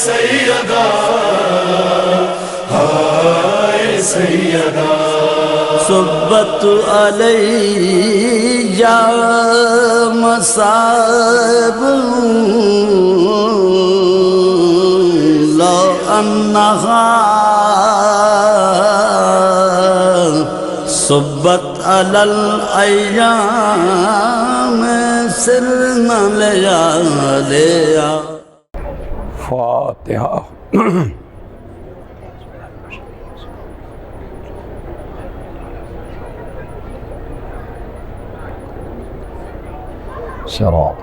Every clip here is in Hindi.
सैयदा, हाय सैयदा। सुब्बत अलैया मसाब लो अन्नहा सुब्बत अलल अय्याम सिरना लिया। फातिहा। शराब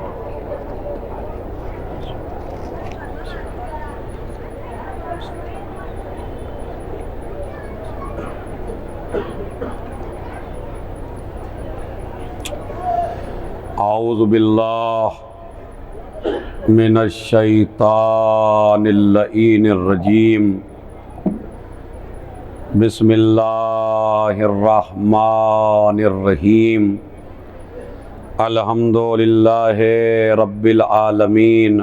औज़ु बिल्लाह मिनश्शैतानिर रजीम। बिस्मिल्लाहिर रहमानिर रहीम। अल्हम्दुलिल्लाहि रब्बिल आलमीन।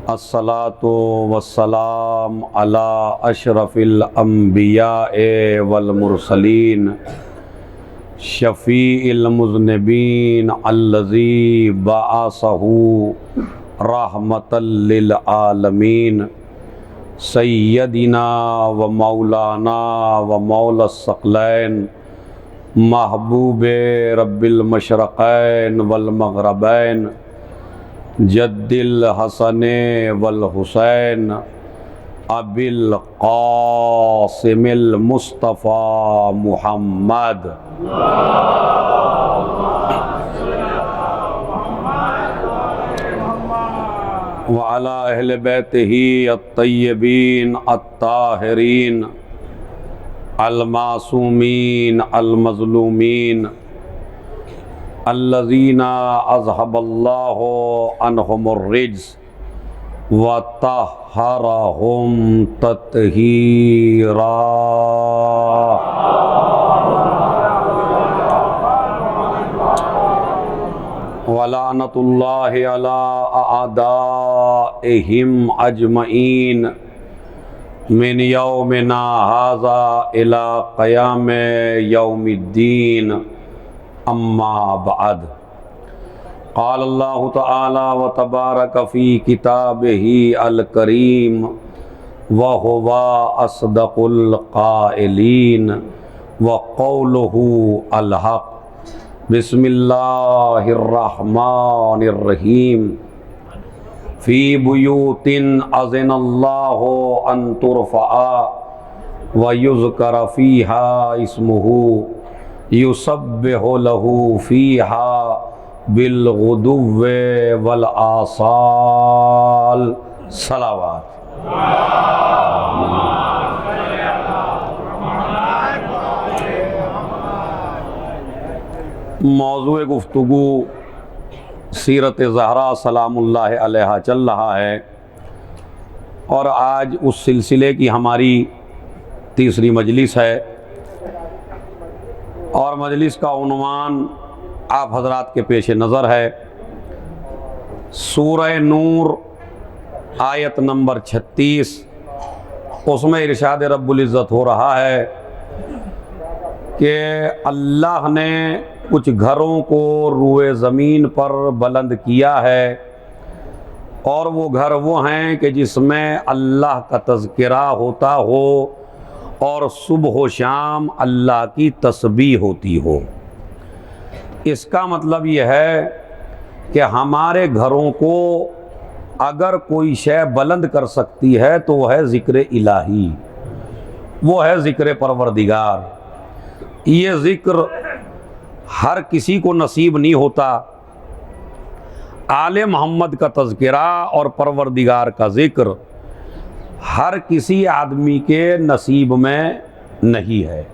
अस्सलातु वस्सलाम अला अशरफिल अंबियाए वल मुरसलीन शफ़ीइल मुज़निबीन अल्लज़ी बअसहु रहमतल लिल आलमीन सय्यदिना व मौलाना व मौलस सकलैन महबूबे रब्बिल मशरक़ैन वल मग़रबैन जद्दिल हसने वल हुसैन अबिल क़ासिमिल मुस्तफ़ा मुहम्मद व अला अहले बैतिही अत्तय्यबीन अत्ताहिरीन अल-मासूमीन अल-मज़लूमीन अल्लज़ीना अज़हबल्लाहु अन्हुमुर रिज्स व तह्हरहुम तत्हीरा। व लानतुल्लाहि अला अअदाइहिम अजमईन मिन यौमिना हाज़ा इला क़याम यौमिद्दीन। अम्मा बाद। क़ाल अल्लाहु तआला व तबारक फ़ी किताबिही अल करीम व हुवा अस्दक़ुल क़ाइलीन व क़ौलुहु अल हक़। बिस्मिल्लाहिर रहमानिर रहीम। फ़ी बुयूतिन अज़िनल्लाहु अन तुरफ़अ व युज़करा फ़ीहा इस्मुहु युसब्बिहु लहू फ़ीहा बिलग़ुदुव्वि वल आसाल। सलावात। मौज़ूए गुफ्तगू सीरत ज़हरा सलामुल्लाह अलैहा चल रहा है और आज उस सिलसिले की हमारी तीसरी मजलिस है और मजलिस का उन्वान आप हज़रात के पेश नज़र है सूरह नूर आयत नंबर 36। उसमें इरशाद रब्बुल इज़्ज़त हो रहा है कि अल्लाह ने कुछ घरों को रूए ज़मीन पर बुलंद किया है और वो घर वो हैं कि जिसमें अल्लाह का तज़किरा होता हो और सुबह व शाम अल्लाह की तस्बीह होती हो। इसका मतलब यह है कि हमारे घरों को अगर कोई शय बुलंद कर सकती है तो वह है ज़िक्र इलाही, वो है ज़िक्र परवरदिगार। ये ज़िक्र हर किसी को नसीब नहीं होता। आले मोहम्मद का तज़किरा और परवरदिगार का ज़िक्र हर किसी आदमी के नसीब में नहीं है।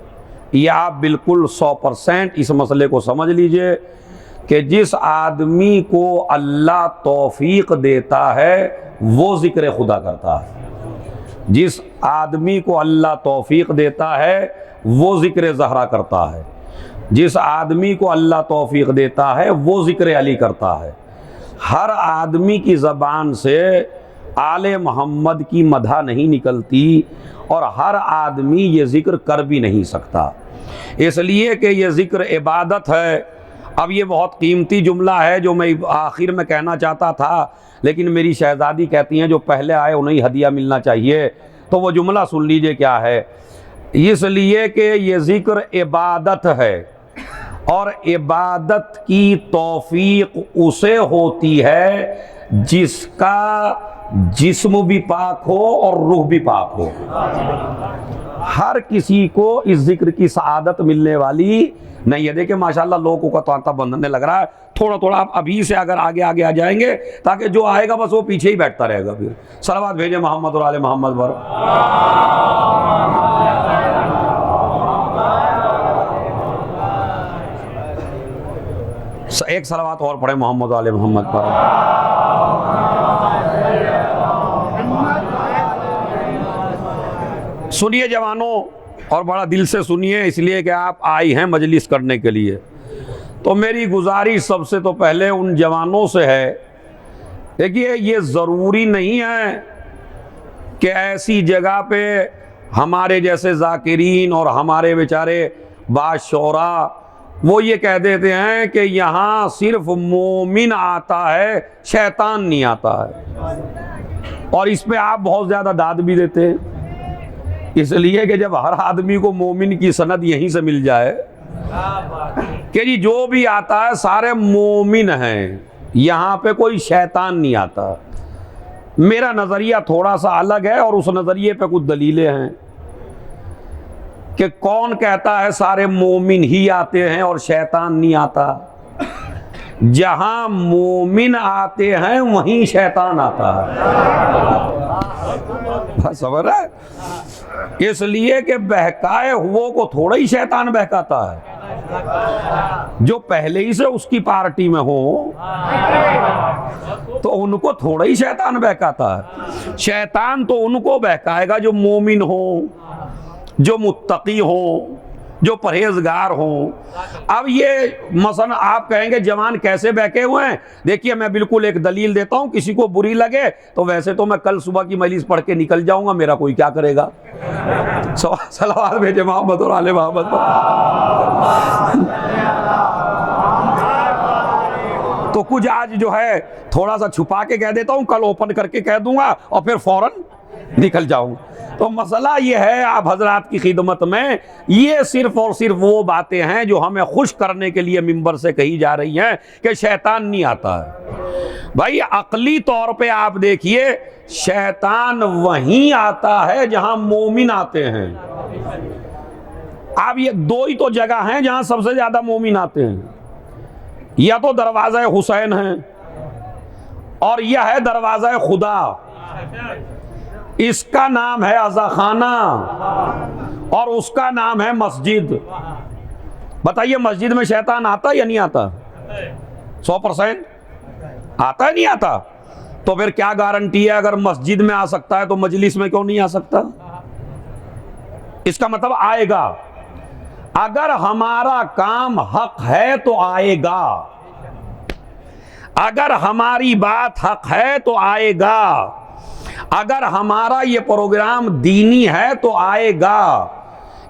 यह आप बिल्कुल 100% इस मसले को समझ लीजिए कि जिस आदमी को अल्लाह तौफीक देता है वो ज़िक्र खुदा करता है। जिस आदमी को अल्लाह तौफीक देता है वो ज़िक्र ज़हरा करता है। जिस आदमी को अल्लाह तौफीक देता है वो ज़िक्र अली करता है। हर आदमी की ज़बान से आले मोहम्मद की मदह नहीं निकलती और हर आदमी ये ज़िक्र कर भी नहीं सकता, इसलिए कि ये ज़िक्र इबादत है। अब ये बहुत कीमती जुमला है जो मैं आखिर में कहना चाहता था, लेकिन मेरी शहज़ादी कहती हैं जो पहले आए उन्हें हदिया मिलना चाहिए, तो वो जुमला सुन लीजिए क्या है। इसलिए कि ये ज़िक्र इबादत है और इबादत की तौफीक उसे होती है जिसका जिस्म भी पाक हो और रूह भी पाक हो। हर किसी को इस जिक्र की सआदत मिलने वाली नहीं है। देखिए माशाल्लाह लोगों का तांता बंधने लग रहा है, थोड़ा थोड़ा आप अभी से अगर आगे आगे आ जाएंगे ताकि जो आएगा बस वो पीछे ही बैठता रहेगा। फिर सलावत भेजे मोहम्मद और आले मोहम्मद पर। एक सलावत और पढ़े मोहम्मद आले मोहम्मद पर। सुनिए जवानों, और बड़ा दिल से सुनिए, इसलिए कि आप आई हैं मजलिस करने के लिए। तो मेरी गुजारिश सबसे तो पहले उन जवानों से है, देखिए ये ज़रूरी नहीं है कि ऐसी जगह पे हमारे जैसे जाकिरीन और हमारे बेचारे बाशौरा वो ये कह देते हैं कि यहाँ सिर्फ मोमिन आता है, शैतान नहीं आता है। और इस पे आप बहुत ज़्यादा दाद भी देते हैं, इसलिए कि जब हर आदमी को मोमिन की सनद यहीं से मिल जाए कि जी जो भी आता है सारे मोमिन हैं, यहाँ पे कोई शैतान नहीं आता। मेरा नज़रिया थोड़ा सा अलग है और उस नज़रिए पे कुछ दलीलें हैं कि कौन कहता है सारे मोमिन ही आते हैं और शैतान नहीं आता। जहां मोमिन आते हैं वहीं शैतान आता है। समझ रहा है? इसलिए कि बहकाए हुओं को थोड़ा ही शैतान बहकाता है। जो पहले ही से उसकी पार्टी में हो तो उनको थोड़ा ही शैतान बहकाता है। शैतान तो उनको बहकाएगा जो मोमिन हो, जो मुत्तकी हो, जो परहेजगार हो। अब ये मसलन आप कहेंगे जवान कैसे बहके हुए हैं, देखिए मैं बिल्कुल एक दलील देता हूं, किसी को बुरी लगे तो वैसे तो मैं कल सुबह की मजलिस पढ़ के निकल जाऊंगा, मेरा कोई क्या करेगा। सलावत भेजे मोहम्मद और आले मोहम्मद पर। तो कुछ आज जो है थोड़ा सा छुपा के कह देता हूं, कल ओपन करके कह दूंगा और फिर फौरन निकल जाऊंगा। तो मसला ये है आप हजरात की खिदमत में, ये सिर्फ और सिर्फ वो बातें हैं जो हमें खुश करने के लिए मिंबर से कही जा रही हैं कि शैतान नहीं आता है। भाई अकली तौर पे आप देखिए, शैतान वहीं आता है जहां मोमिन आते हैं। अब ये दो ही तो जगह हैं जहां सबसे ज्यादा मोमिन आते हैं, या तो दरवाजा हुसैन है और यह है दरवाजा खुदा। इसका नाम है अज़ाखाना और उसका नाम है मस्जिद। बताइए मस्जिद में शैतान आता या नहीं आता? 100% आता है, नहीं आता? तो फिर क्या गारंटी है अगर मस्जिद में आ सकता है तो मजलिस में क्यों नहीं आ सकता? इसका मतलब आएगा। अगर हमारा काम हक है तो आएगा, अगर हमारी बात हक है तो आएगा, अगर हमारा ये प्रोग्राम दीनी है तो आएगा।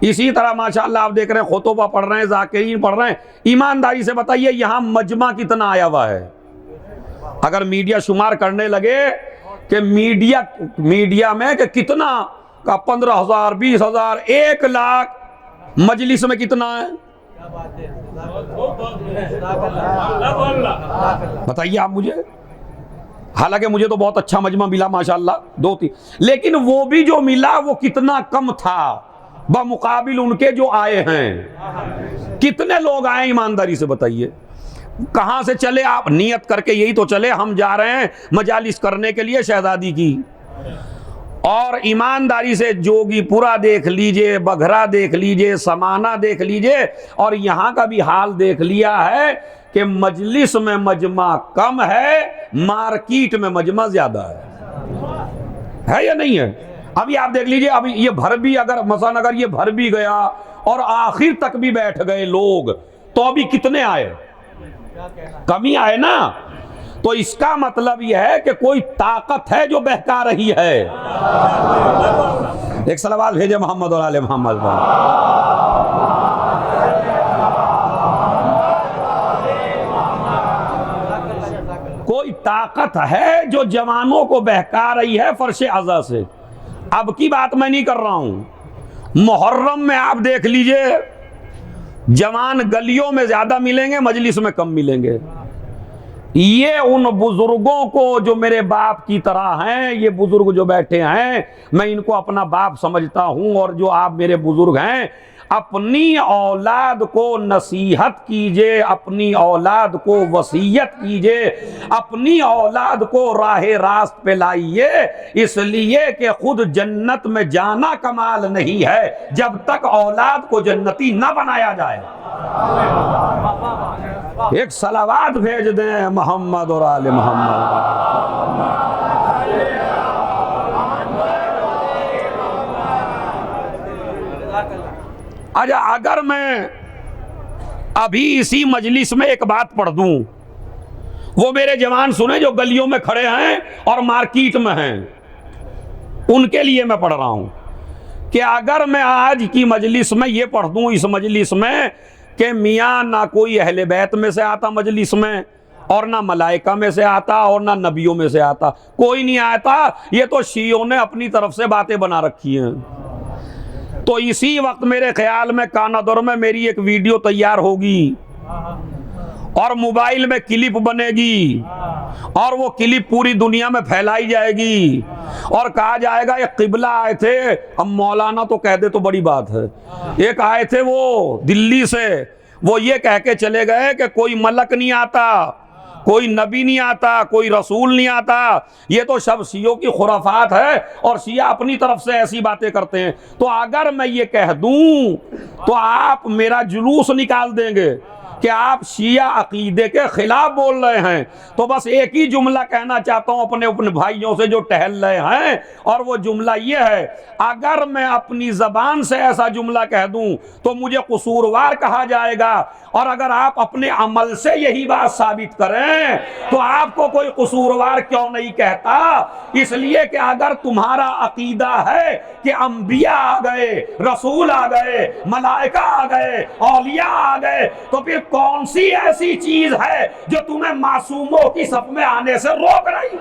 इसी तरह माशाअल्लाह आप देख रहे हैं खुतबा पढ़ रहे हैं, जाकिरीन पढ़ रहे हैं। ईमानदारी से बताइए यहां मजमा कितना आया हुआ है? अगर मीडिया शुमार करने लगे कि मीडिया में कि कितना का 15,000, 20,000, 1 लाख, मजलिस में कितना है बताइए आप मुझे। हालांकि मुझे तो बहुत अच्छा मजमा मिला माशाअल्लाह, 2-3, लेकिन वो भी जो मिला वो कितना कम था बमुकाबिल उनके जो आए हैं। कितने लोग आए ईमानदारी से बताइए? कहां से चले आप? नियत करके यही तो चले हम जा रहे हैं मजालिस करने के लिए शहजादी की। और ईमानदारी से जोगीपुरा देख लीजिए, बघरा देख लीजिए, समाना देख लीजिए, और यहां का भी हाल देख लिया है कि मजलिस में मजमा कम है, मार्केट में मजमा ज्यादा है या नहीं है? अभी आप देख लीजिए, अभी ये भर भी अगर मसलन अगर ये भर भी गया और आखिर तक भी बैठ गए लोग तो अभी कितने आए? कम ही आए ना। तो इसका मतलब यह है कि कोई ताकत है जो बहका रही है। एक सलावत भेजे मोहम्मद और आले मोहम्मद पर। कोई ताकत है जो जवानों को बहका रही है फर्श अज़ा से। अब की बात मैं नहीं कर रहा हूं, मुहर्रम में आप देख लीजिए, जवान गलियों में ज्यादा मिलेंगे, मजलिस में कम मिलेंगे। ये उन बुजुर्गों को जो मेरे बाप की तरह हैं, ये बुजुर्ग जो बैठे हैं, मैं इनको अपना बाप समझता हूं। और जो आप मेरे बुजुर्ग हैं, अपनी औलाद को नसीहत कीजिए, अपनी औलाद को वसीयत कीजिए, अपनी औलाद को राहे रास्त पे लाइए, इसलिए कि खुद जन्नत में जाना कमाल नहीं है जब तक औलाद को जन्नती न बनाया जाए। एक सलावात भेज दें मोहम्मद और आले मोहम्मद। अच्छा, अगर मैं अभी इसी मजलिस में एक बात पढ़ दूं, वो मेरे जवान सुने जो गलियों में खड़े हैं और मार्केट में हैं, उनके लिए मैं पढ़ रहा हूं कि अगर मैं आज की मजलिस में ये पढ़ दूं, इस मजलिस में, कि मियाँ ना कोई अहले बैत में से आता मजलिस में, और ना मलाइका में से आता, और ना नबियों में से आता, कोई नहीं आता, ये तो शियों ने अपनी तरफ से बातें बना रखी हैं। तो इसी वक्त मेरे ख्याल में कानादुर में मेरी एक वीडियो तैयार होगी और मोबाइल में क्लिप बनेगी और वो क्लिप पूरी दुनिया में फैलाई जाएगी और कहा जाएगा ये किबला आए थे। अब मौलाना तो कह दे तो बड़ी बात है। एक आए थे वो दिल्ली से, वो ये कह के चले गए कि कोई मलक नहीं आता, कोई नबी नहीं आता, कोई रसूल नहीं आता, ये तो सब शियों की खुराफात है और शिया अपनी तरफ से ऐसी बातें करते हैं। तो अगर मैं ये कह दूं तो आप मेरा जुलूस निकाल देंगे कि आप शिया अकीदे के खिलाफ बोल रहे हैं। तो बस एक ही जुमला कहना चाहता हूं अपने अपने भाइयों से जो टहल रहे हैं, और वो जुमला ये है, अगर मैं अपनी जबान से ऐसा जुमला कह दूं तो मुझे कसूरवार कहा जाएगा, और अगर आप अपने अमल से यही बात साबित करें तो आपको कोई कसूरवार क्यों नहीं कहता। इसलिए कि अगर तुम्हारा अकीदा है कि अंबिया आ गए, रसूल आ गए, मलाइका आ गए, औलिया आ गए, तो फिर कौन सी ऐसी चीज है जो तुम्हें मासूमों की सफ में आने से रोक रही।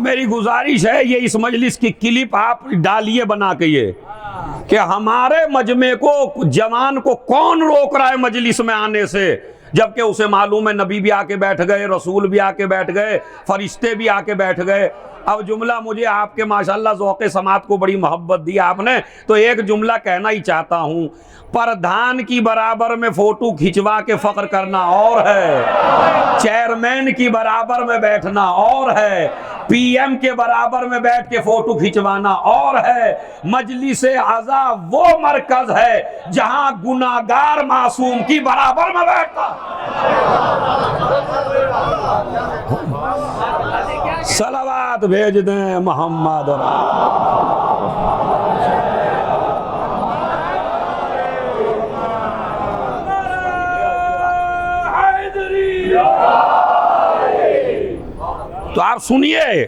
मेरी गुजारिश है ये इस मजलिस की क्लिप आप डालिए बना के, ये कि हमारे मजमे को, जवान को कौन रोक रहा है मजलिस में आने से, जबकि उसे मालूम है नबी भी आके बैठ गए, रसूल भी आके बैठ गए, फरिश्ते भी आके बैठ गए। अब जुमला, मुझे आपके माशाल्लाह ज़ौक़े समात को बड़ी मोहब्बत दी आपने, तो एक जुमला कहना ही चाहता हूँ। प्रधान की बराबर में फोटो खिंचवा के फख्र करना और है, चेयरमैन की बराबर में बैठना और है, पीएम के बराबर में बैठ के फोटो खिंचवाना और है। मजलिस आज़ा वो मरकज है जहां गुनाहगार मासूम की बराबर में बैठता। सलावत भेज दें मोहम्मद और तो आप सुनिए,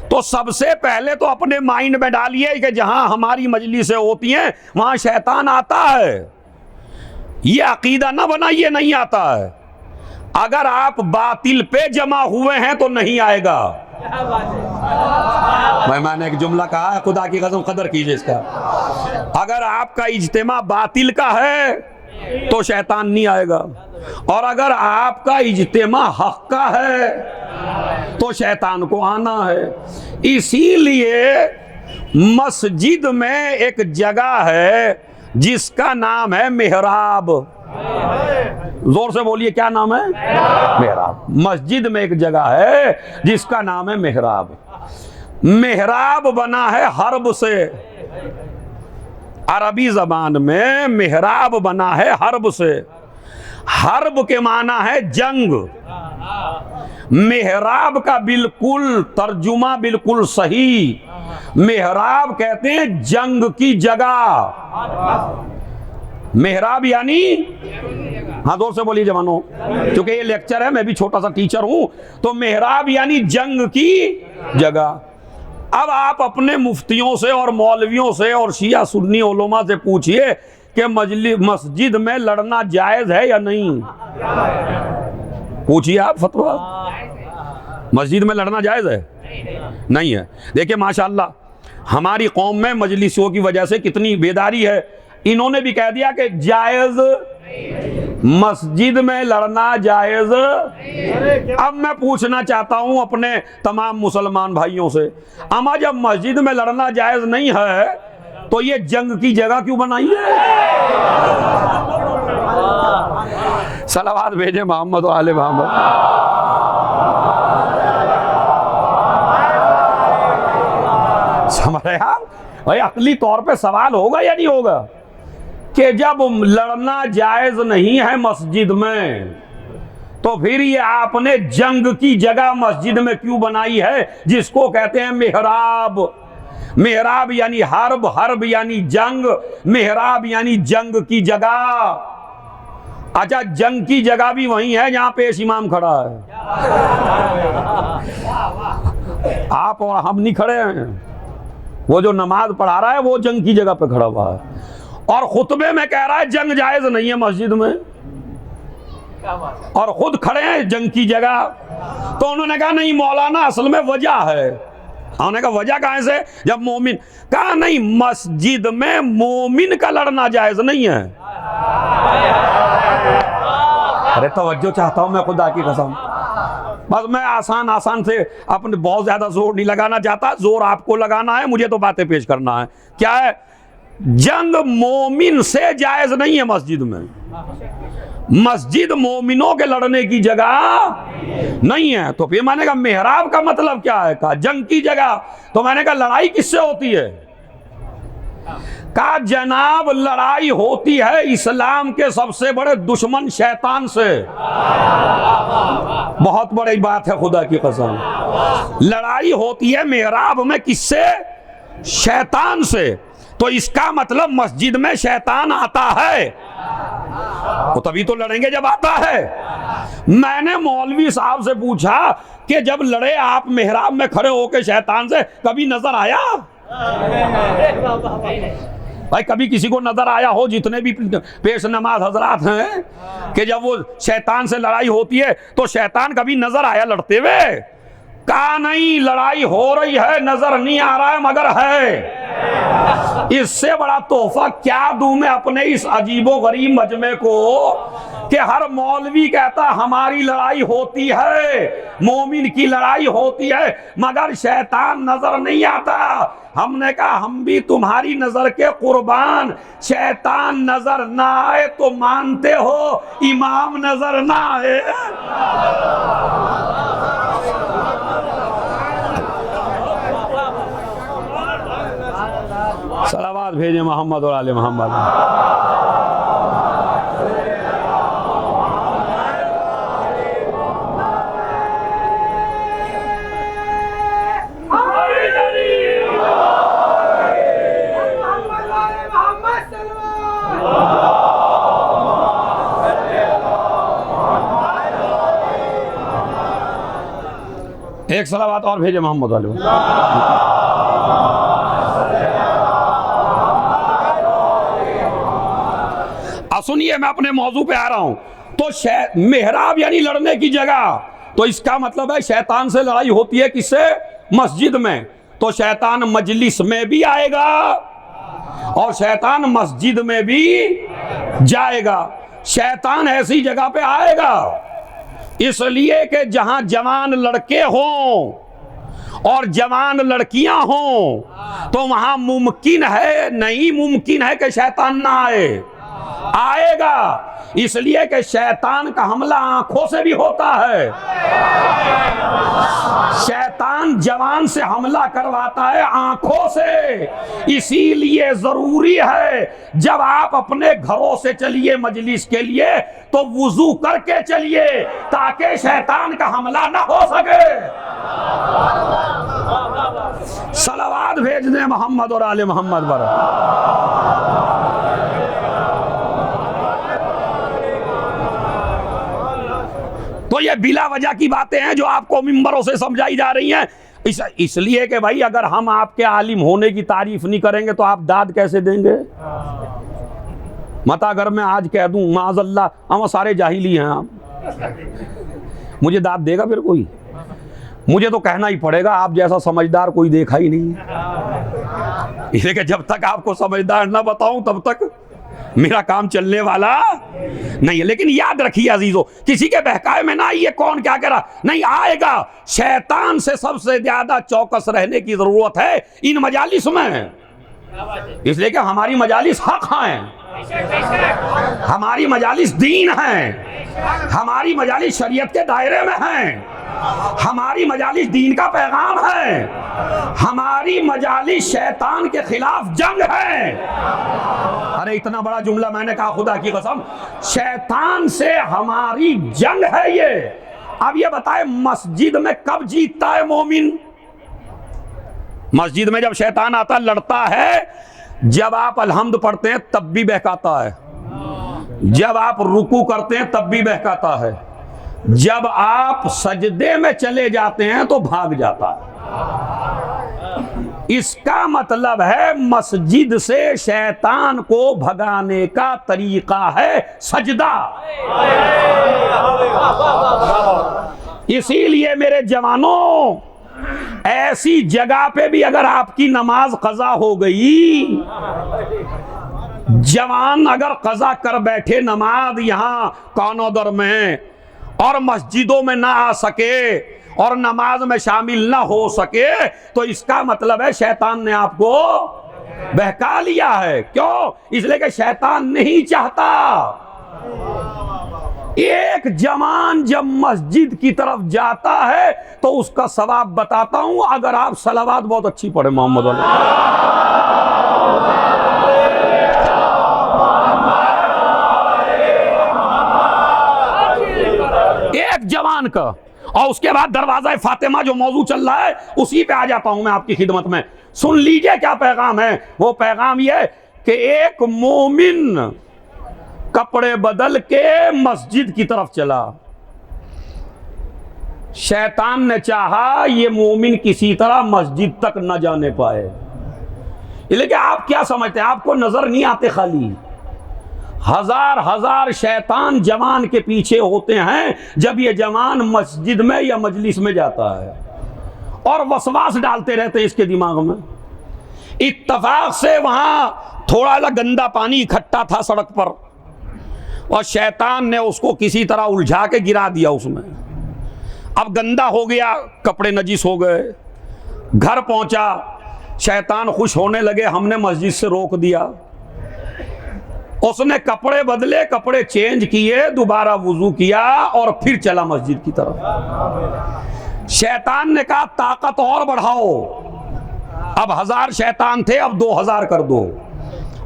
तो सबसे पहले तो अपने माइंड में डालिए कि जहां हमारी मजलिसें होती हैं वहां शैतान आता है। ये अकीदा ना बनाइए नहीं आता है। अगर आप बातिल पे जमा हुए हैं तो नहीं आएगा। मैंने एक जुमला कहा है, खुदा की कसम कदर कीजिए इसका। अगर आपका इज्तिमा बातिल का है तो शैतान नहीं आएगा, और अगर आपका इज्तिमा हक का है तो शैतान को आना है। इसीलिए मस्जिद में एक जगह है जिसका नाम है मेहराब। जोर से बोलिए, क्या नाम है? मेहराब। मस्जिद में एक जगह है जिसका नाम है मेहराब। मेहराब बना है हर्ब से। अरबी जबान में मेहराब बना है हर्ब से। हर्ब के माना है जंग। मेहराब का बिल्कुल तर्जुमा बिल्कुल सही। मेहराब कहते हैं जंग की जगह। मेहराब यानी, हाँ जोर से बोलिए जवानों, क्योंकि ये लेक्चर है, मैं भी छोटा सा टीचर हूं। तो मेहराब यानी जंग की जगह। अब आप अपने मुफ्तियों से और मौलवियों से और शिया सुन्नी उलमा से पूछिए कि मस्जिद में लड़ना जायज है या नहीं। पूछिए आप फतवा, मस्जिद में लड़ना जायज है? नहीं है। देखिए माशाअल्लाह हमारी कौम में मजलिसों की वजह से कितनी बेदारी है। इन्होंने भी कह दिया कि जायज, मस्जिद में लड़ना जायज। अब मैं पूछना चाहता हूं अपने तमाम मुसलमान भाइयों से, अमा जब मस्जिद में लड़ना जायज नहीं है तो ये जंग की जगह क्यों बनाई है? सलावत भेजे मोहम्मद और आले मोहम्मद। समझ रहे आप भाई? अकली तौर पे सवाल होगा या नहीं होगा कि जब लड़ना जायज नहीं है मस्जिद में, तो फिर ये आपने जंग की जगह मस्जिद में क्यों बनाई है, जिसको कहते हैं मेहराब। मेहराब यानी हर्ब, हर्ब यानी जंग, मेहराब यानी जंग की जगह। अच्छा, जंग की जगह भी वही है जहां पेश इमाम खड़ा है। आप और हम नहीं खड़े हैं। वो जो नमाज पढ़ा रहा है वो जंग की जगह पे खड़ा हुआ है, और खुतबे में कह रहा है जंग जायज नहीं है मस्जिद में, और खुद खड़े हैं जंग की जगह। तो उन्होंने कहा नहीं मौलाना, असल में वजह है। उन्होंने कहा वजह कहां से? जब मोमिन, कहा नहीं मस्जिद में मोमिन का लड़ना जायज नहीं है। अरे तवज्जो चाहता हूं मैं खुदा की कसम। बस मैं आसान आसान से अपने बहुत ज्यादा जोर नहीं लगाना चाहता, जोर आपको लगाना है, मुझे तो बातें पेश करना है। क्या है? जंग मोमिन से जायज नहीं है मस्जिद में। मस्जिद मोमिनों के लड़ने की जगह नहीं है। तो फिर मैंने कहा मेहराब का मतलब क्या है? कहा जंग की जगह। तो मैंने कहा लड़ाई किससे होती है? कहा जनाब लड़ाई होती है इस्लाम के सबसे बड़े दुश्मन शैतान से। बहुत बड़ी बात है खुदा की कसम। लड़ाई होती है मेहराब में किससे? शैतान से। तो इसका मतलब मस्जिद में शैतान आता है तो तभी तो लड़ेंगे जब आता है। मैंने मौलवी साहब से पूछा कि जब लड़े आप मेहराब में खड़े होकर शैतान से, कभी नजर आया? भाई कभी किसी को नजर आया हो, जितने भी पेश नमाज हजरात हैं, कि जब वो शैतान से लड़ाई होती है तो शैतान कभी नजर आया लड़ते हुए? कहा नहीं, लड़ाई हो रही है, नजर नहीं आ रहा है मगर है। इससे बड़ा तोहफा क्या दूं मैं अपने इस अजीबो गरीब मजमे को कि हर मौलवी कहता हमारी लड़ाई होती है, मोमिन की लड़ाई होती है, मगर शैतान नजर नहीं आता। हमने कहा हम भी तुम्हारी नजर के कुर्बान, शैतान नजर ना आए तो मानते हो इमाम नजर ना आए। सलावत भेजे मोहम्मद और आले मोहम्मद। एक सलावत और भेजे मोहम्मद वाले। सुनिए मैं अपने मौजू पे आ रहा हूं। तो मेहराब यानी लड़ने की जगह, तो इसका मतलब है शैतान से लड़ाई होती है किससे? मस्जिद में। तो शैतान मजलिस में भी आएगा और शैतान मस्जिद में भी जाएगा। शैतान ऐसी जगह पे आएगा इसलिए कि जहां जवान लड़के हों और जवान लड़कियां हों तो वहां मुमकिन है, नहीं मुमकिन है कि शैतान ना आए, आएगा। इसलिए कि शैतान का हमला आंखों से भी होता है। शैतान जवान से हमला करवाता है आंखों से। इसीलिए जरूरी है जब आप अपने घरों से चलिए मजलिस के लिए तो वुजू करके चलिए ताकि शैतान का हमला ना हो सके। सलावात भेज दें मोहम्मद और आले मोहम्मद पर। तो ये बिला वजह की बातें हैं जो आपको मिंबरों से समझाई जा रही हैं। इसलिए कि भाई अगर हम आपके आलिम होने की तारीफ नहीं करेंगे तो आप दाद कैसे देंगे। मत अगर मैं आज कह दूं माज़अल्लाह हम सारे जाहिली हैं आप, मुझे दाद देगा फिर कोई? मुझे तो कहना ही पड़ेगा आप जैसा समझदार कोई देखा ही नहीं। इसलिए कि जब तक आपको समझदार ना बताऊं तब तक मेरा काम चलने वाला नहीं है। लेकिन याद रखिए अजीजों, किसी के बहकावे में ना आइए कौन क्या कह रहा नहीं आएगा। शैतान से सबसे ज्यादा चौकस रहने की जरूरत है इन मजालिस में। इसलिए कि हमारी मजालिस हक हैं, हमारी मजालिस दीन हैं, हमारी मजालिस शरीयत के दायरे में हैं, हमारी मजालिस दीन का पैगाम है, हमारी मजालिस शैतान के खिलाफ जंग है। अरे इतना बड़ा जुमला मैंने कहा खुदा की कसम, शैतान से हमारी जंग है ये। अब ये बताए मस्जिद में कब जीतता है मोमिन? मस्जिद में जब शैतान आता लड़ता है, जब आप अलहम्द पढ़ते हैं तब भी बहकाता है, जब आप रुकू करते हैं तब भी बहकाता है, जब आप सजदे में चले जाते हैं तो भाग जाता है। इसका मतलब है मस्जिद से शैतान को भगाने का तरीका है सजदा। इसीलिए मेरे जवानों, ऐसी जगह पे भी अगर आपकी नमाज कज़ा हो गई, जवान अगर कज़ा कर बैठे नमाज यहां कानोदर में और मस्जिदों में ना आ सके और नमाज में शामिल ना हो सके, तो इसका मतलब है शैतान ने आपको बहका लिया है। क्यों? इसलिए कि शैतान नहीं चाहता। एक जवान जब मस्जिद की तरफ जाता है तो उसका सवाब बताता हूं, अगर आप सलावात बहुत अच्छी पढ़े मोहम्मद एक जवान का। और उसके बाद दरवाजा फातिमा जो मौजू चल रहा है उसी पे आ जाता हूं मैं आपकी खिदमत में। सुन लीजिए क्या पैगाम है। वो पैगाम ये कि एक मोमिन कपड़े बदल के मस्जिद की तरफ चला। शैतान ने चाहा ये मोमिन किसी तरह मस्जिद तक न जाने पाए। लेकिन आप क्या समझते हैं, आपको नजर नहीं आते, खाली हजार हजार शैतान जवान के पीछे होते हैं जब ये जवान मस्जिद में या मजलिस में जाता है, और वसवास डालते रहते हैं इसके दिमाग में। इत्तफाक से वहां थोड़ा सा गंदा पानी इकट्ठा था सड़क पर और शैतान ने उसको किसी तरह उलझा के गिरा दिया उसमें। अब गंदा हो गया, कपड़े नजीस हो गए। घर पहुंचा, शैतान खुश होने लगे, हमने मस्जिद से रोक दिया। उसने कपड़े बदले, कपड़े चेंज किए, दोबारा वुजू किया और फिर चला मस्जिद की तरफ। शैतान ने कहा ताकत और बढ़ाओ। अब 1000 शैतान थे, अब 2000 कर दो,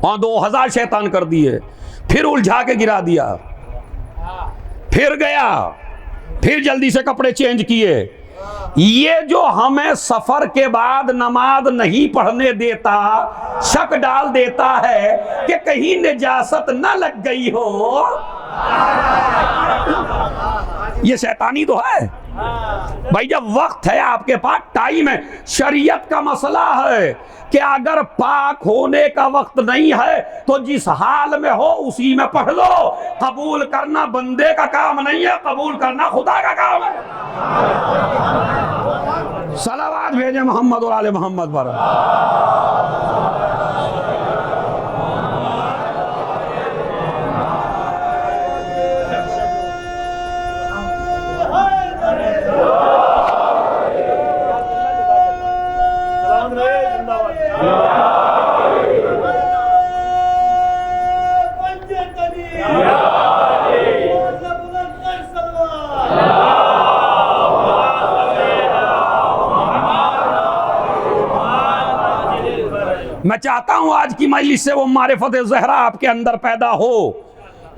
और 2000 शैतान कर दिए। फिर उलझा के गिरा दिया, फिर गया, फिर जल्दी से कपड़े चेंज किए। ये जो हमें सफर के बाद नमाज नहीं पढ़ने देता, शक डाल देता है कि कहीं निजासत न लग गई हो, ये शैतानी तो है भाई। जब वक्त है आपके पास, टाइम है, शरीयत का मसला है कि अगर पाक होने का वक्त नहीं है तो जिस हाल में हो उसी में पढ़ लो। कबूल करना बंदे का काम नहीं है, कबूल करना खुदा का काम है। सलावात भेजे मोहम्मद और आले मोहम्मद पर। मैं चाहता हूं आज की मजलिस से वो मारिफत ज़हरा आपके अंदर पैदा हो,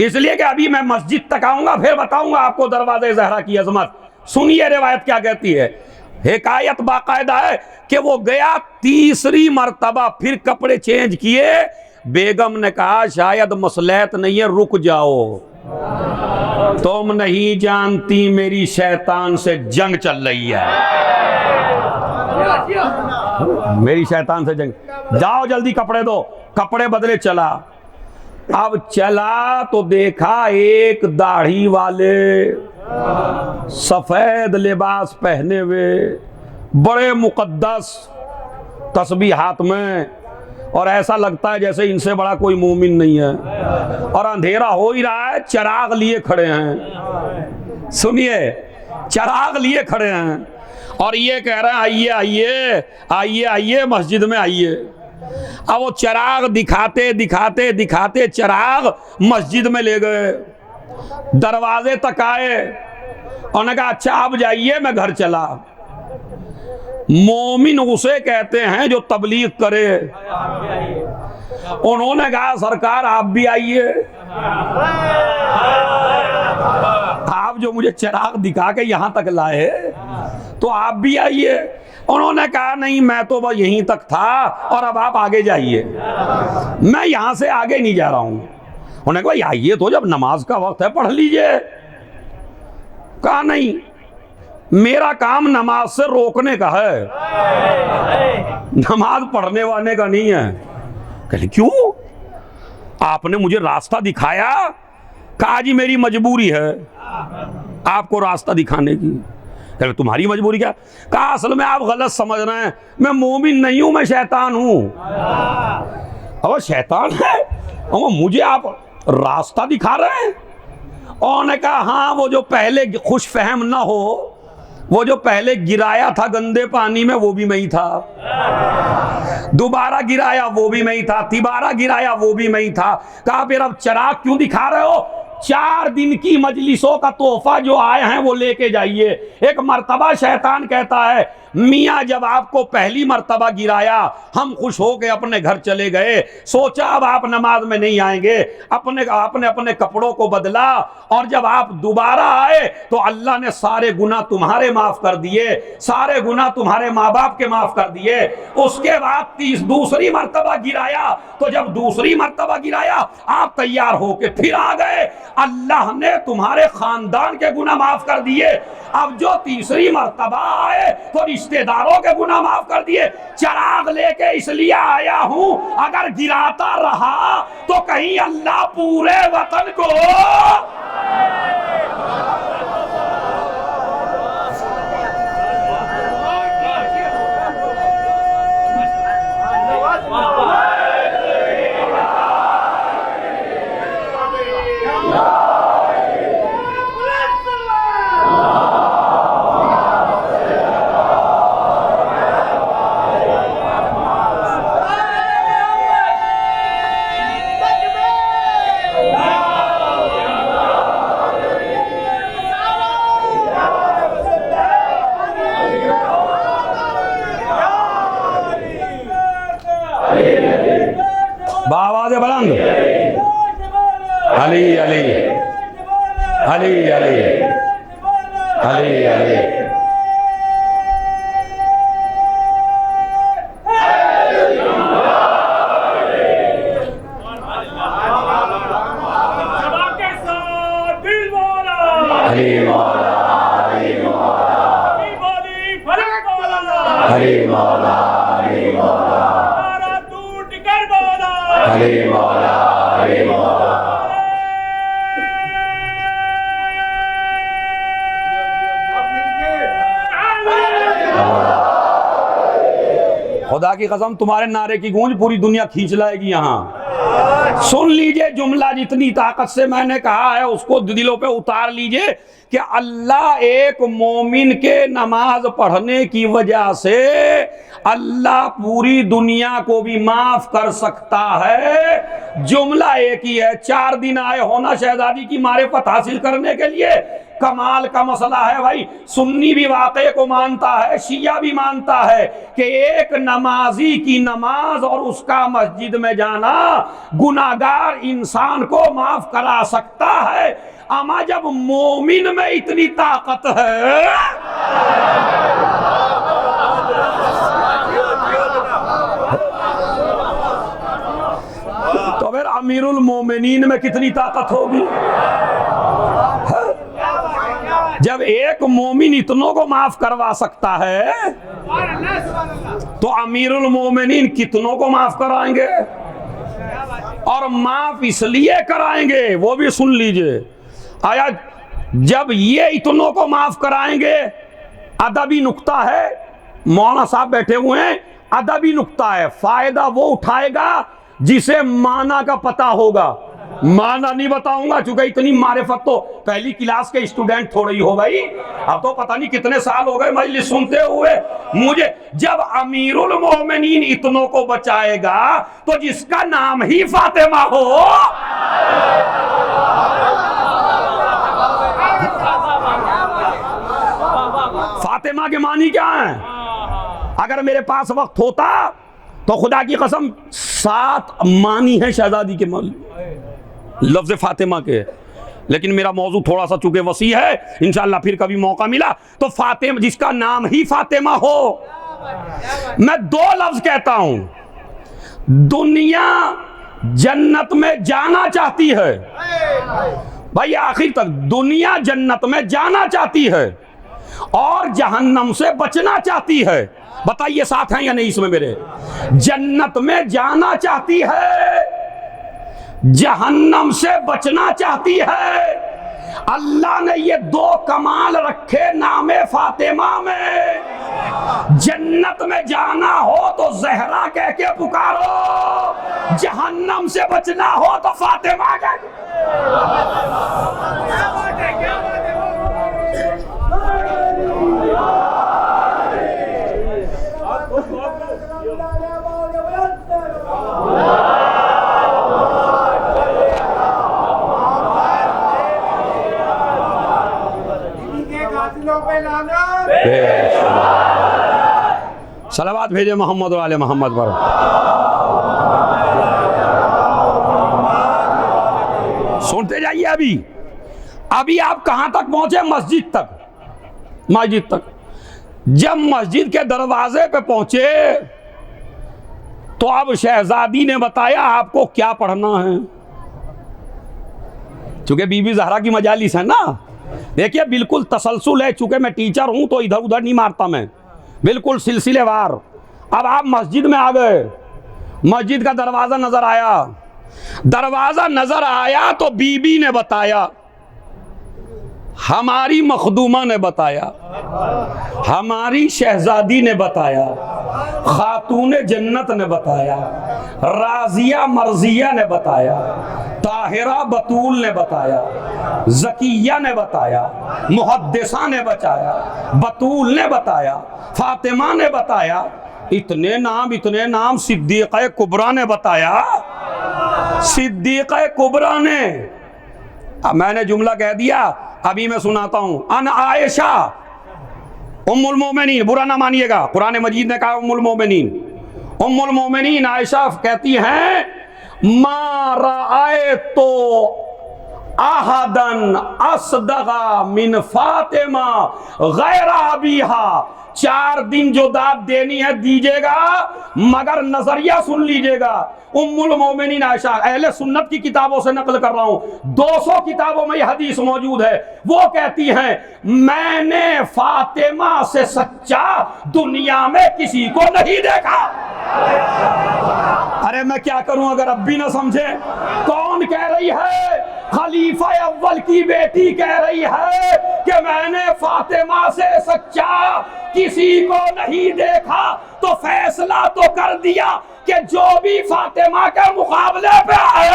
इसलिए कि अभी मैं मस्जिद तक आऊंगा, फिर बताऊंगा आपको दरवाजे ज़हरा की अजमत। सुनिए रिवायत क्या कहती है। हिकायत बाकायदा है कि वो गया, तीसरी मर्तबा फिर कपड़े चेंज किए, बेगम ने कहा शायद मसलहत नहीं है, रुक जाओ, तुम नहीं जानती मेरी शैतान से जंग चल रही है, मेरी शैतान से जंग, जाओ जल्दी कपड़े दो। कपड़े बदले चला। अब चला तो देखा एक दाढ़ी वाले, सफेद लिबास पहने हुए, बड़े मुकद्दस, तस्बीह हाथ में, और ऐसा लगता है जैसे इनसे बड़ा कोई मोमिन नहीं है। और अंधेरा हो ही रहा है, चिराग लिए खड़े हैं। सुनिए, चिराग लिए खड़े हैं और ये कह रहे हैं आइए आइए आइए आइए मस्जिद में आइए। अब वो चिराग दिखाते दिखाते दिखाते चिराग मस्जिद में ले गए, दरवाजे तक आए और ने कहा अच्छा आप जाइए, मैं घर चला। मोमिन उसे कहते हैं जो तबलीग करे। उन्होंने कहा सरकार आप भी आइए, आप जो मुझे चिराग दिखा के यहां तक लाए तो आप भी आइए। उन्होंने कहा नहीं, मैं तो बस यहीं तक था और अब आप आगे जाइए, मैं यहां से आगे नहीं जा रहा हूं। उन्होंने कहा आइए तो, जब नमाज का वक्त है पढ़ लीजिए। कहा नहीं, मेरा काम नमाज से रोकने का है, नमाज पढ़ने वाले का नहीं है। कहले क्यों? आपने मुझे रास्ता दिखाया। कहा जी मेरी मजबूरी है आपको रास्ता दिखाने की। कहले तुम्हारी मजबूरी क्या? कहा असल में आप गलत समझ रहे हैं, मैं मोमिन नहीं हूं, मैं शैतान हूं। अब शैतान है और मुझे आप रास्ता दिखा रहे हैं? और ने कहा हाँ, वो जो पहले खुश फहम ना हो, वो जो पहले गिराया था गंदे पानी में वो भी मैं ही था, दोबारा गिराया वो भी मैं ही था, तिबारा गिराया वो भी मैं ही था। कहा फिर अब चिराग क्यों दिखा रहे हो? 4 दिन की मजलिसों का तोहफा जो आए हैं वो लेके जाइए। एक मर्तबा शैतान कहता है मियाँ जब आपको पहली मर्तबा गिराया हम खुश हो के अपने घर चले गए, सोचा अब आप नमाज में नहीं आएंगे, आपने अपने कपड़ों को बदला और जब आप दोबारा आए तो अल्लाह ने सारे गुनाह तुम्हारे माफ कर दिए, सारे गुनाह तुम्हारे माँ बाप के माफ कर दिए। उसके बाद दूसरी मर्तबा गिराया, तो जब दूसरी मर्तबा गिराया आप तैयार होके फिर आ गए, अल्लाह ने तुम्हारे खानदान के गुनाह माफ कर दिए। अब जो तीसरी मर्तबा आए तो रिश्तेदारों के गुनाह माफ कर दिए। चिराग लेके इसलिए आया हूं, अगर गिराता रहा तो कहीं अल्लाह पूरे वतन को बावाज़े बुलंद अली अली अली अली अली अली। हरे मौला हरे मौला हरे मौला हरे मौला। खुदा की कसम तुम्हारे नारे की गूंज पूरी दुनिया खींच लाएगी। यहाँ सुन लीजिए जुमला, जितनी ताकत से मैंने कहा है उसको दिलों पे उतार लीजिए कि अल्लाह एक मोमिन के नमाज पढ़ने की वजह से अल्लाह पूरी दुनिया को भी माफ कर सकता है। जुमला एक ही है, 4 दिन आए होना शहजादी की मारिफत हासिल करने के लिए, कमाल का मसला है भाई। सुन्नी भी वाक़े को मानता है, शिया भी मानता है कि एक नमाजी की नमाज और उसका मस्जिद में जाना गुनाहगार इंसान को माफ करा सकता है। अमा जब मोमिन में इतनी ताकत है तो फिर अमीरुल मोमिनीन में कितनी ताकत होगी। जब एक मोमिन इतनों को माफ करवा सकता है तो अमीरुल मोमिनीन कितनों को माफ कराएंगे। और माफ इसलिए कराएंगे, वो भी सुन लीजिए, आया जब ये इतनों को माफ कराएंगे, अदबी नुक्ता है, मौलाना साहब बैठे हुए हैं, अदबी नुक्ता है, फायदा वो उठाएगा जिसे माना का पता होगा। माना नहीं बताऊंगा क्योंकि इतनी मारिफत तो पहली क्लास के स्टूडेंट थोड़ी ही हो गई। अब तो पता नहीं कितने साल हो गए मजलिस सुनते हुए मुझे। जब अमीरुल मोमिनीन इतनों को बचाएगा तो जिसका नाम ही फातिमा हो, फातिमा के मानी क्या है। अगर मेरे पास वक्त होता तो खुदा की कसम 7 मानी है शहजादी के लफ्ज फातिमा के, लेकिन मेरा मौजू थोड़ा सा चूंकि वसी है, इंशाअल्लाह फिर कभी मौका मिला तो फातिमा, जिसका नाम ही फातिमा हो। मैं 2 लफ्ज कहता हूं, दुनिया जन्नत में जाना चाहती है भाई, आखिर तक दुनिया जन्नत में जाना चाहती है और जहन्नम से बचना चाहती है। बताइए साथ हैं या नहीं इसमें मेरे। जन्नत में जाना चाहती है, जहन्नम से बचना चाहती है। अल्लाह ने ये 2 कमाल रखे नामे फातिमा में। जन्नत में जाना हो तो जहरा कह के पुकारो, जहन्नम से बचना हो तो फातिमा कह के। सलावत भेजे मोहम्मद वाले मोहम्मद पर। सुनते जाइए। अभी आप कहां तक पहुंचे। मस्जिद तक। जब मस्जिद के दरवाजे पे पहुंचे तो अब शहजादी ने बताया आपको क्या पढ़ना है। चूंकि बीबी ज़हरा की मजालिस है ना, देखिए बिल्कुल तसलसल है। चूंकि मैं टीचर हूं तो इधर उधर नहीं मारता मैं, बिल्कुल सिलसिलेवार। अब आप मस्जिद में आ गए, मस्जिद का दरवाजा नजर आया तो बीबी ने बताया, हमारी मखदूमा ने बताया, हमारी शहजादी ने बताया, खातून जन्नत ने बताया, राजिया मर्जिया ने बताया, ताहिरा बतूल ने बताया, ज़किया ने बताया, मुहद्दिसा ने बताया, बतूल ने बताया, फातिमा ने बताया। इतने नाम सिद्दीक़ा कुबरा ने बताया। सिद्दीक़ा कुबरा ने, अब मैंने जुमला कह दिया, अभी मैं सुनाता हूं। अन आयशा उम्मुल मोमिनीन, बुरा ना मानिएगा, कुरान मजीद ने कहा उम्मुल मोमिनीन। उम्मुल मोमिनीन आयशा कहती हैं, मा रअयतु अहदन अस्दगा मिन फातिमा गैरा अबीहा। 4 दिन जो दाद देनी है दीजिएगा, मगर नजरिया सुन लीजिएगा। उम्मुल मोमिनीन आयशा, अहले सुन्नत की किताबों से नकल कर रहा हूं, 200 किताबों में यह हदीस मौजूद है। वो कहती हैं, मैंने फातिमा से सच्चा दुनिया में किसी को नहीं देखा। अरे मैं क्या करूं अगर अब भी ना समझे। कौन कह रही है? खलीफा अव्वल की बेटी कह रही है कि मैंने फातिमा से सच्चा किसी को नहीं देखा। तो फैसला तो कर दिया कि जो भी फातिमा के मुकाबले पे आए,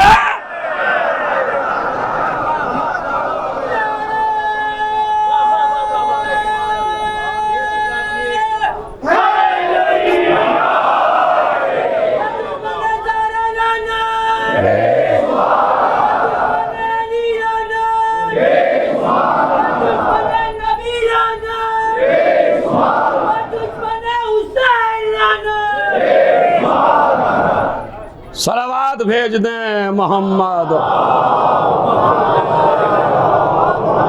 सलावत भेज दें मोहम्मद।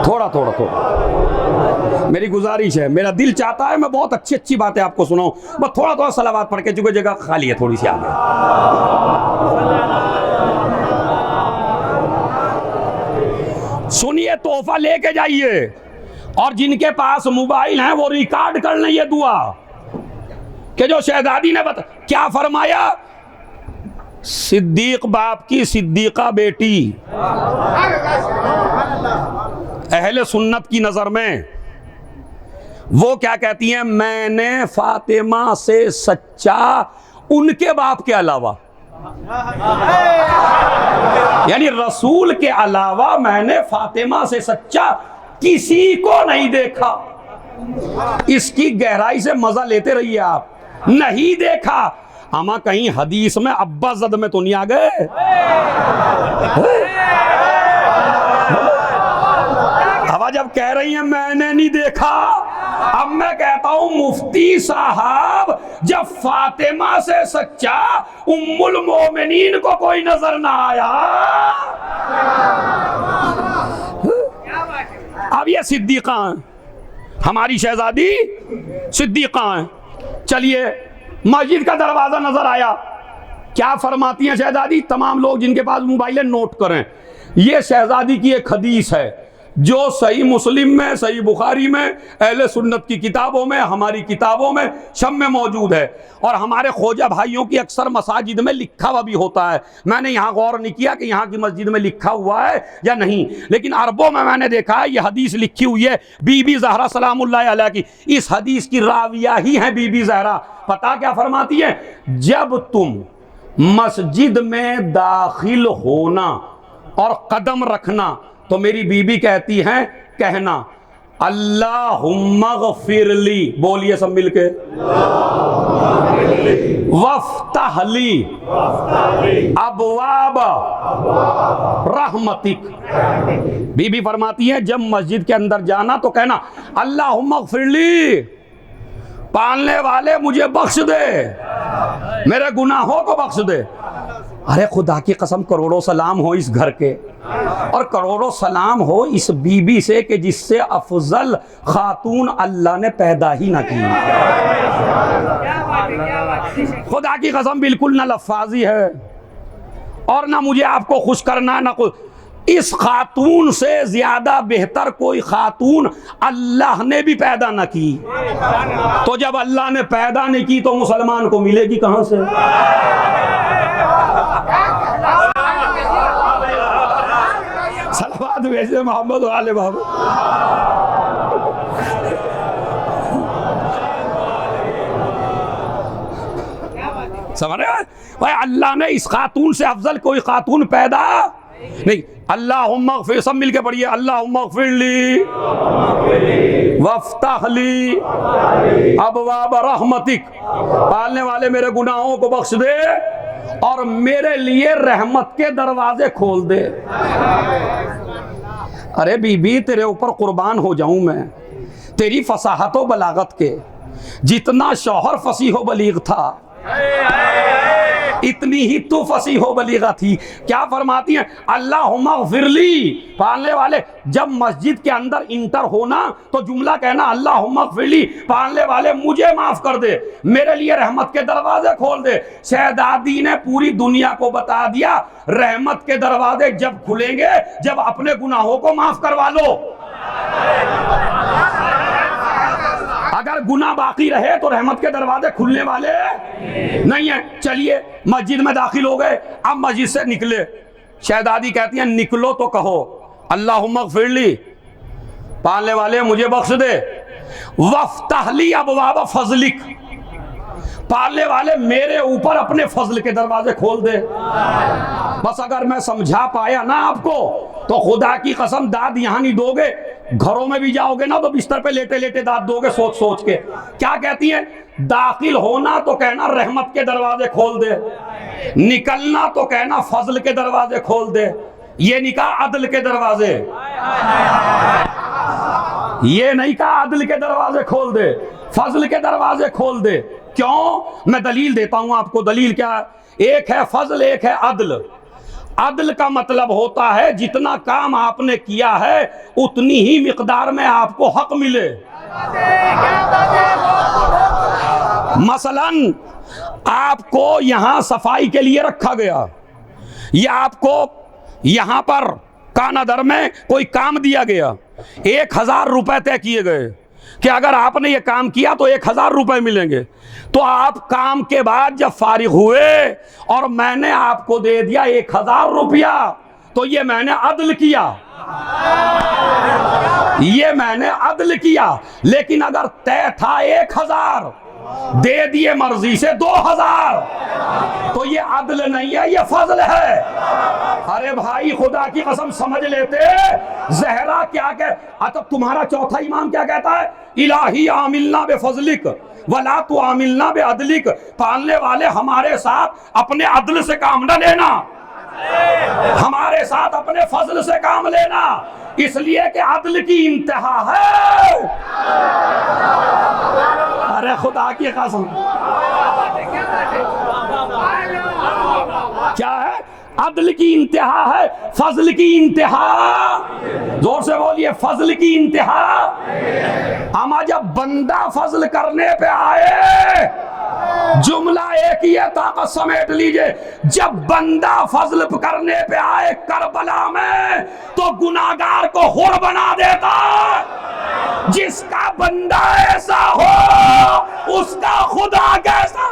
थोड़ा थोड़ा थोड़ा मेरी गुजारिश है, मेरा दिल चाहता है मैं बहुत अच्छी अच्छी बातें आपको सुनाऊं, बस थोड़ा थोड़ा सलावत पढ़ के, चूंकि जगह खाली है थोड़ी सी आगे। सुनिए, तोहफा लेके जाइए, और जिनके पास मोबाइल है वो रिकॉर्ड कर लें ये दुआ कि जो शहजादी ने बता क्या फरमाया। सिद्दीक बाप की सिद्दीका बेटी अहले सुन्नत की नजर में वो क्या कहती हैं, मैंने फातिमा से सच्चा उनके बाप के अलावा, यानी रसूल के अलावा मैंने फातिमा से सच्चा किसी को नहीं देखा। इसकी गहराई से मजा लेते रहिए आप। नहीं देखा, अमा कहीं हदीस में अब्बा जद में तो नहीं आ गए? हवा जब कह रही है मैंने नहीं देखा, अब मैं कहता हूं मुफ्ती साहब, जब फातिमा से सच्चा उम्मुल मोमिनीन को कोई नजर ना आया, अब ये सिद्दीका हैं, हमारी शहजादी सिद्दीका हैं। चलिए, मस्जिद का दरवाजा नजर आया, क्या फरमाती हैं शहजादी? तमाम लोग जिनके पास मोबाइल है नोट करें, ये शहजादी की एक हदीस है जो सही मुस्लिम में, सही बुखारी में, अहले सुन्नत की किताबों में, हमारी किताबों में सब में मौजूद है, और हमारे खोजा भाइयों की अक्सर मसाजिद में लिखा हुआ भी होता है। मैंने यहाँ गौर नहीं किया कि यहाँ की मस्जिद में लिखा हुआ है या नहीं, लेकिन अरबों में मैंने देखा है ये हदीस लिखी हुई है बीबी ज़हरा सलामुल्लाह अलैहा की। इस हदीस की राविया ही है बीबी ज़हरा। पता क्या फरमाती है? जब तुम मस्जिद में दाखिल होना और कदम रखना तो मेरी बीबी कहती हैं, कहना अल्लाहुम्मग़फ़िरली, बोलिए सब मिलके, वफ़्तहली अबवाब रहमतिक। बीबी फरमाती है जब मस्जिद के अंदर जाना तो कहना अल्लाहुम्मग़फ़िरली, पालने वाले मुझे बख्श दे, मेरे गुनाहों को बख्श दे। अरे खुदा की कसम, करोड़ों सलाम हो इस घर के, और करोड़ों सलाम हो इस बीबी से कि जिससे अफजल खातून अल्लाह ने पैदा ही ना की। खुदा की कसम बिल्कुल ना लफाजी है और ना मुझे आपको खुश करना, ना कोई। इस खातून से ज्यादा बेहतर कोई खातून अल्लाह ने भी पैदा ना की। तो जब अल्लाह ने पैदा नहीं की तो मुसलमान को मिलेगी कहां से? सलावत भेजे मोहम्मद वाले बाबू। समझ रहे भाई, अल्लाह ने इस खातून से अफजल कोई खातून पैदा नहीं। अल्लाहुम्मग़फ़िर, सब मिलके पढ़िए, अल्लाहुम्मग़फ़िरली वफ़्तहली अबवाब रहमतिक, पालने वाले मेरे गुनाहों को बख्श दे और मेरे लिए रहमत के दरवाजे खोल दे। अरे बीबी, तेरे ऊपर कुर्बान हो जाऊं मैं, तेरी फसाहत व बलागत के। जितना शौहर फसीह व बलीग था इतनी ही तू फसीह व बलीगा थी। क्या फरमाती हैं? अल्लाहुम्मग़फ़िरली, पालने वाले, जब मस्जिद के अंदर इंटर होना तो जुमला कहना अल्लाहुम्मग़फ़िरली, पालने वाले मुझे माफ कर दे, मेरे लिए रहमत के दरवाजे खोल दे। शहजादी ने पूरी दुनिया को बता दिया रहमत के दरवाजे जब खुलेंगे जब अपने गुनाहों को माफ करवा लो। अगर गुनाह बाकी रहे तो रहमत के दरवाजे खुलने वाले नहीं है। चलिए, मस्जिद में दाखिल हो गए, अब मस्जिद से निकले। शहजादी कहती है निकलो तो कहो अल्लाहुम्मग़फ़िरली, पालने वाले मुझे बख्श दे, वफ़्तहली अबवाब फ़ज़लिक, पालने वाले मेरे ऊपर अपने फजल के दरवाजे खोल दे। बस अगर मैं समझा पाया ना आपको तो खुदा की कसम दाद यहां नहीं दोगे, घरों में भी जाओगे ना तो बिस्तर पे लेटे लेटे दाद दोगे सोच सोच के। क्या कहती है? दाखिल होना तो कहना रहमत के दरवाजे खोल दे, निकलना तो कहना फजल के दरवाजे खोल दे। ये नहीं कहा अदल के दरवाजे, ये नहीं कहा अदल के दरवाजे खोल दे, फजल के दरवाजे खोल दे। क्यों? मैं दलील देता हूं आपको। दलील क्या है? एक है फजल, एक है अदल। अदल का मतलब होता है जितना काम आपने किया है उतनी ही मिकदार में आपको हक मिले। मसलन आपको यहां सफाई के लिए रखा गया, या आपको यहां पर कानादर में कोई काम दिया गया, 1000 रुपए तय किए गए कि अगर आपने ये काम किया तो 1000 रुपए मिलेंगे। तो आप काम के बाद जब फारिग हुए और मैंने आपको दे दिया 1000 रुपया, तो ये मैंने अदल किया, ये मैंने अदल किया। लेकिन अगर तय था 1000, दे दिए मर्जी से 2000, तो ये अदल नहीं है, ये फजल है। अरे भाई खुदा की कसम समझ लेते। ज़हरा क्या कह, तो तुम्हारा चौथा इमाम क्या कहता है? इलाही आमिलना बे फजलिक वला तु आमिलना बे अदलिक। पालने वाले हमारे साथ अपने अदल से काम न लेना, हमारे साथ अपने फजल से काम लेना, इसलिए कि अदल की इंतहा है। अरे खुदा की कसम क्या है? अदल की इंतहा है, फजल की इंतहा। जोर से बोलिए, फजल की इंतहा। अमा जब बंदा फजल करने पे आए, जुमला एक ही है, ताकत समेट लीजिए। जब बंदा फजल करने पे आए करबला में, तो गुनाहगार को हुर बना देता। जिसका बंदा ऐसा हो उसका खुदा कैसा।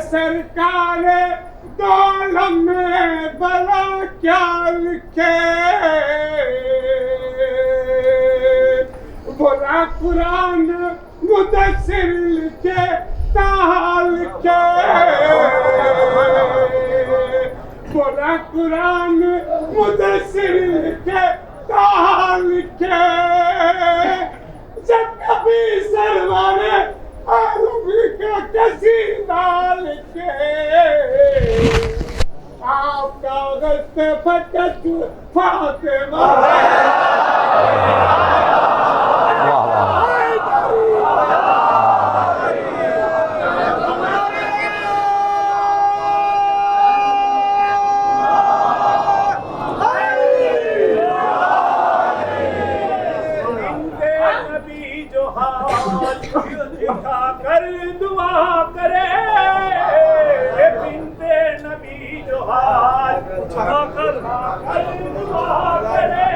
सरकार दौलम में भला क्या लिखे, बोला कुरान मुदस्सिर लिखे ताहा लिखे, बोला कुरान मुदस्सिर लिखे ताहा लिखे। जब कभी सरवारे आलमी का कसीदा लिखे, आप कागज पे फटक फातिमा। कर दुआ करे बिंदे नबी जो हाल कर दुआ करे,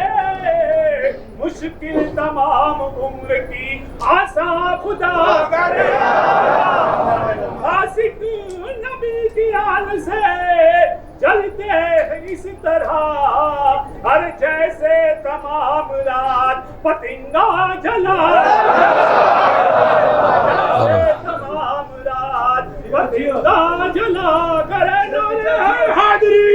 मुश्किल तमाम उम्र की आसा खुदा करे। आशिक नबी की आल से चलते हैं इस तरह, हर जैसे तमाम रात पतिंगा जला, तमाम रात पतिंगा जला करे हाजरी।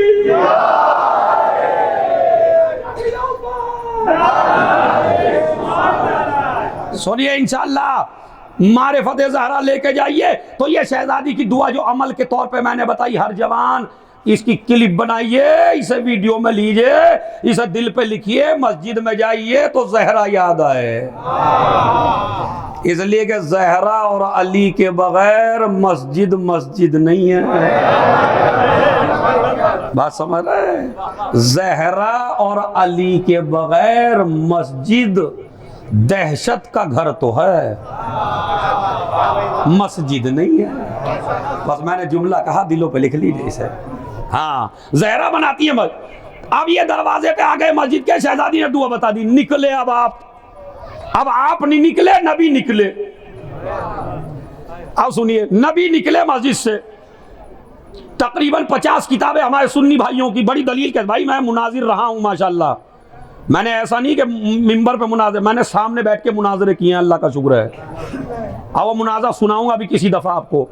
सुनिए, इंशाअल्लाह मारिफत ज़हरा लेके जाइए। तो ये शहजादी की दुआ जो अमल के तौर पे मैंने बताई, हर जवान इसकी क्लिप बनाइए, इसे वीडियो में लीजिए, इसे दिल पे लिखिए, मस्जिद में जाइए तो ज़हरा याद आए। इसलिए कि ज़हरा और अली के बगैर मस्जिद मस्जिद नहीं है। बात समझ रहे? ज़हरा और अली के बगैर मस्जिद दहशत का घर तो है। मस्जिद नहीं है। बस मैंने जुमला कहा, दिलों पे लिख लीजिए इसे। हाँ, जहरा बनाती है मस्जिद। अब ये दरवाजे पे आ गए मस्जिद के, शहजादी ने दुआ बता दी, निकले अब आप नहीं निकले, नबी निकले। अब सुनिए, नबी निकले मस्जिद से। तकरीबन 50 किताबें हमारे सुन्नी भाइयों की बड़ी दलील के, भाई मैं मुनाजिर रहा हूं माशाल्लाह। मैंने ऐसा नहीं कि मिंबर पे मुनाजिर, मैंने सामने बैठ के मुनाजरे किए हैं, अल्लाह का शुक्र है। अब वो मुनाजरा सुनाऊंगा भी किसी दफा आपको,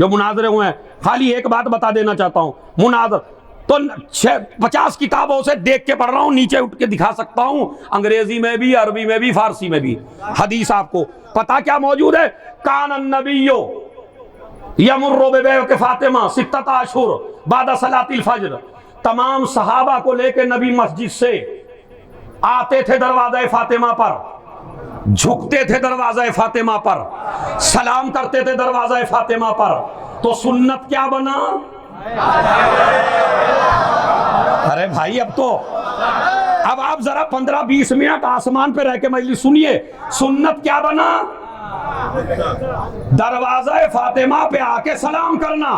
जो मुनाजरे हुए हैं। खाली एक बात बता देना चाहता हूं, मुनाजर तो 50 किताबों से देख के पढ़ रहा हूं, नीचे उठ के दिखा सकता हूं, अंग्रेजी में भी, अरबी में भी, फारसी में भी। हदीस आपको पता क्या मौजूद है? कान नबियो यमुर्रो बिबैत फातिमा सित्तता अशहुर बाद सलातिल फज्र। तमाम सहाबा को लेके नबी मस्जिद से आते थे दरवाजा फातिमा पर, झुकते थे दरवाजा फातिमा पर, सलाम करते थे दरवाजा फातिमा पर। तो सुन्नत क्या बना? अरे भाई, अब आप जरा 15-20 मिनट आसमान पे रह के मजलिस सुनिए। सुन्नत क्या बना? दरवाजा फातिमा पे आके सलाम करना।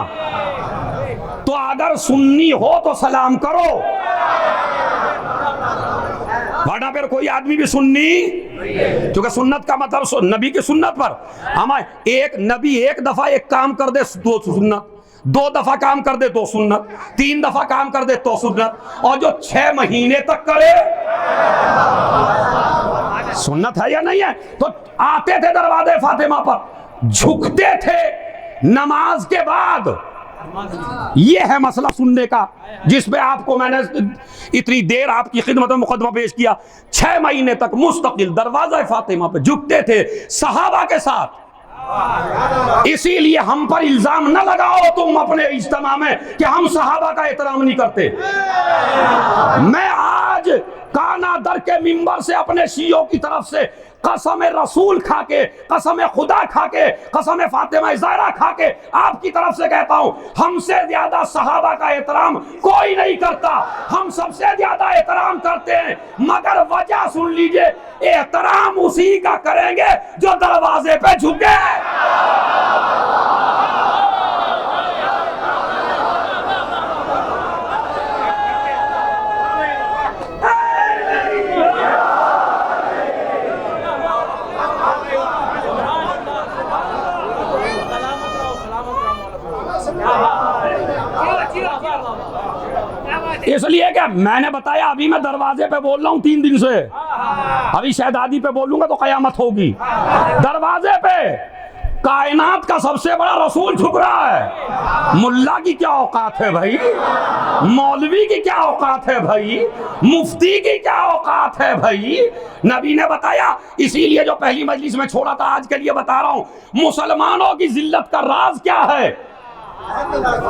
तो अगर सुन्नी हो तो सलाम करो, वरना फिर कोई आदमी भी सुन्नी, क्योंकि सुन्नत का मतलब नबी की सुन्नत पर हमारे एक नबी एक दफा एक काम कर दे तो सुन्नत, 2 दफा काम कर दे तो सुन्नत, 3 दफा काम कर दे तो सुन्नत, और जो 6 महीने तक करे सुन्नत है या नहीं है? तो आते थे दरवाजे फातिमा पर, झुकते थे नमाज के बाद। ये है मसला सुनने का, जिस पे आपको मैंने इतनी देर आपकी खिदमत में मुकदमा पेश किया। 6 महीने तक मुस्तकिल दरवाजा फातिमा पे झुकते थे सहाबा के साथ। इसीलिए हम पर इल्जाम न लगाओ तुम अपने इज्तिमा में कि हम सहाबा का एहतराम नहीं करते। मैं आज काना दर के मिंबर से अपने शियों की तरफ से कसम रसूल खा के, कसम खुदा खा के, कसम फातिमा ज़हरा खा के आपकी तरफ से कहता हूं, हमसे ज्यादा सहाबा का एहतराम कोई नहीं करता। हम सबसे ज्यादा एहतराम करते हैं, मगर वजह सुन लीजिए, एहतराम उसी का करेंगे जो दरवाजे पे झुके। इसलिए क्या मैंने बताया, अभी मैं दरवाजे पे बोल रहा हूं 3 दिन से, अभी शहजादी पे बोलूंगा तो कयामत होगी। दरवाजे पे कायनात का सबसे बड़ा रसूल झुक रहा है। मुल्ला की क्या औकात है भाई, मौलवी की क्या औकात है भाई, मुफ्ती की क्या औकात है भाई। नबी ने बताया, इसीलिए जो पहली मजलिस में छोड़ा था आज के लिए बता रहा हूं, मुसलमानों की जिल्लत का राज क्या है,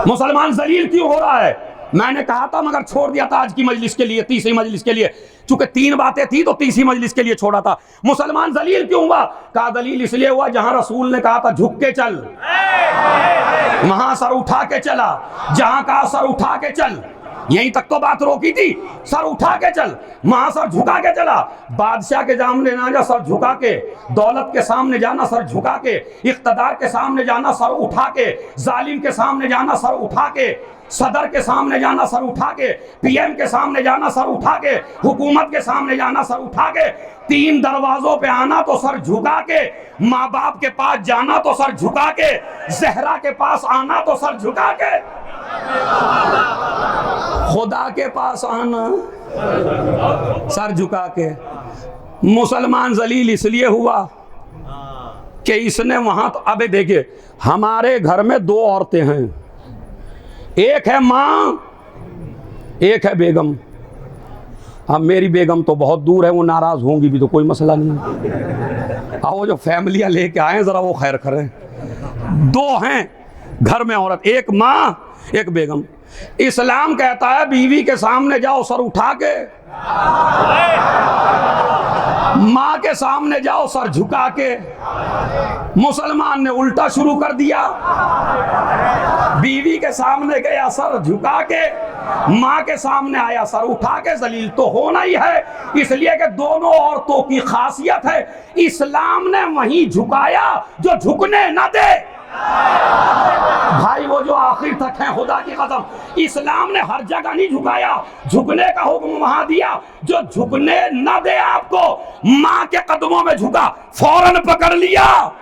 मुसलमान जलील क्यों हो रहा है। मैंने कहा था मगर छोड़ दिया था आज की मजलिस के लिए, तीसरी मजलिस के लिए, चूंकि 3 बातें थी तो तीसरी मजलिस के लिए छोड़ा था। मुसलमान जलील क्यों हुआ? कहा दलील इसलिए हुआ जहां रसूल ने कहा था झुक के चल, वहां सर उठा के चला, जहां कहा सर उठा के चल, यहीं तक तो बात रोकी थी, सर उठा के चल, वहां सर झुका के चला। बादशाह के सामने ना जा सर झुका के, दौलत के सामने जाना सर झुका के, इख्तदार के सामने जाना सर उठा के, जालिम के सामने जाना सर उठा के, सदर के सामने जाना सर उठा के, पीएम के सामने जाना सर उठा के, हुकूमत के सामने जाना सर उठा के, 3 दरवाजों पे आना तो सर झुका के, माँ बाप के पास जाना तो सर झुका के, जहरा के पास आना तो सर झुका के, खुदा के पास आना सर झुका के। मुसलमान जलील इसलिए हुआ कि इसने वहां तो, अबे देखिए हमारे घर में 2 औरतें हैं, एक है मां, एक है बेगम। अब मेरी बेगम तो बहुत दूर है, वो नाराज होंगी भी तो कोई मसला नहीं। अब वो जो फैमिलियां लेके आए जरा वो खैर करें। 2 हैं घर में औरत, एक मां एक बेगम। इस्लाम कहता है बीवी के सामने जाओ सर उठा के, माँ के सामने जाओ सर झुका के। मुसलमान ने उल्टा शुरू कर दिया, बीवी के सामने गया सर झुका के, माँ के सामने आया सर उठा के। जलील तो होना ही है, इसलिए कि दोनों औरतों की खासियत है। इस्लाम ने वहीं झुकाया जो झुकने न दे। भाई वो जो आखिर तक है, खुदा की कसम इस्लाम ने हर जगह नहीं झुकाया, झुकने का हुक्म वहां दिया जो झुकने न दे आपको। माँ के कदमों में झुका, फौरन पकड़ लिया।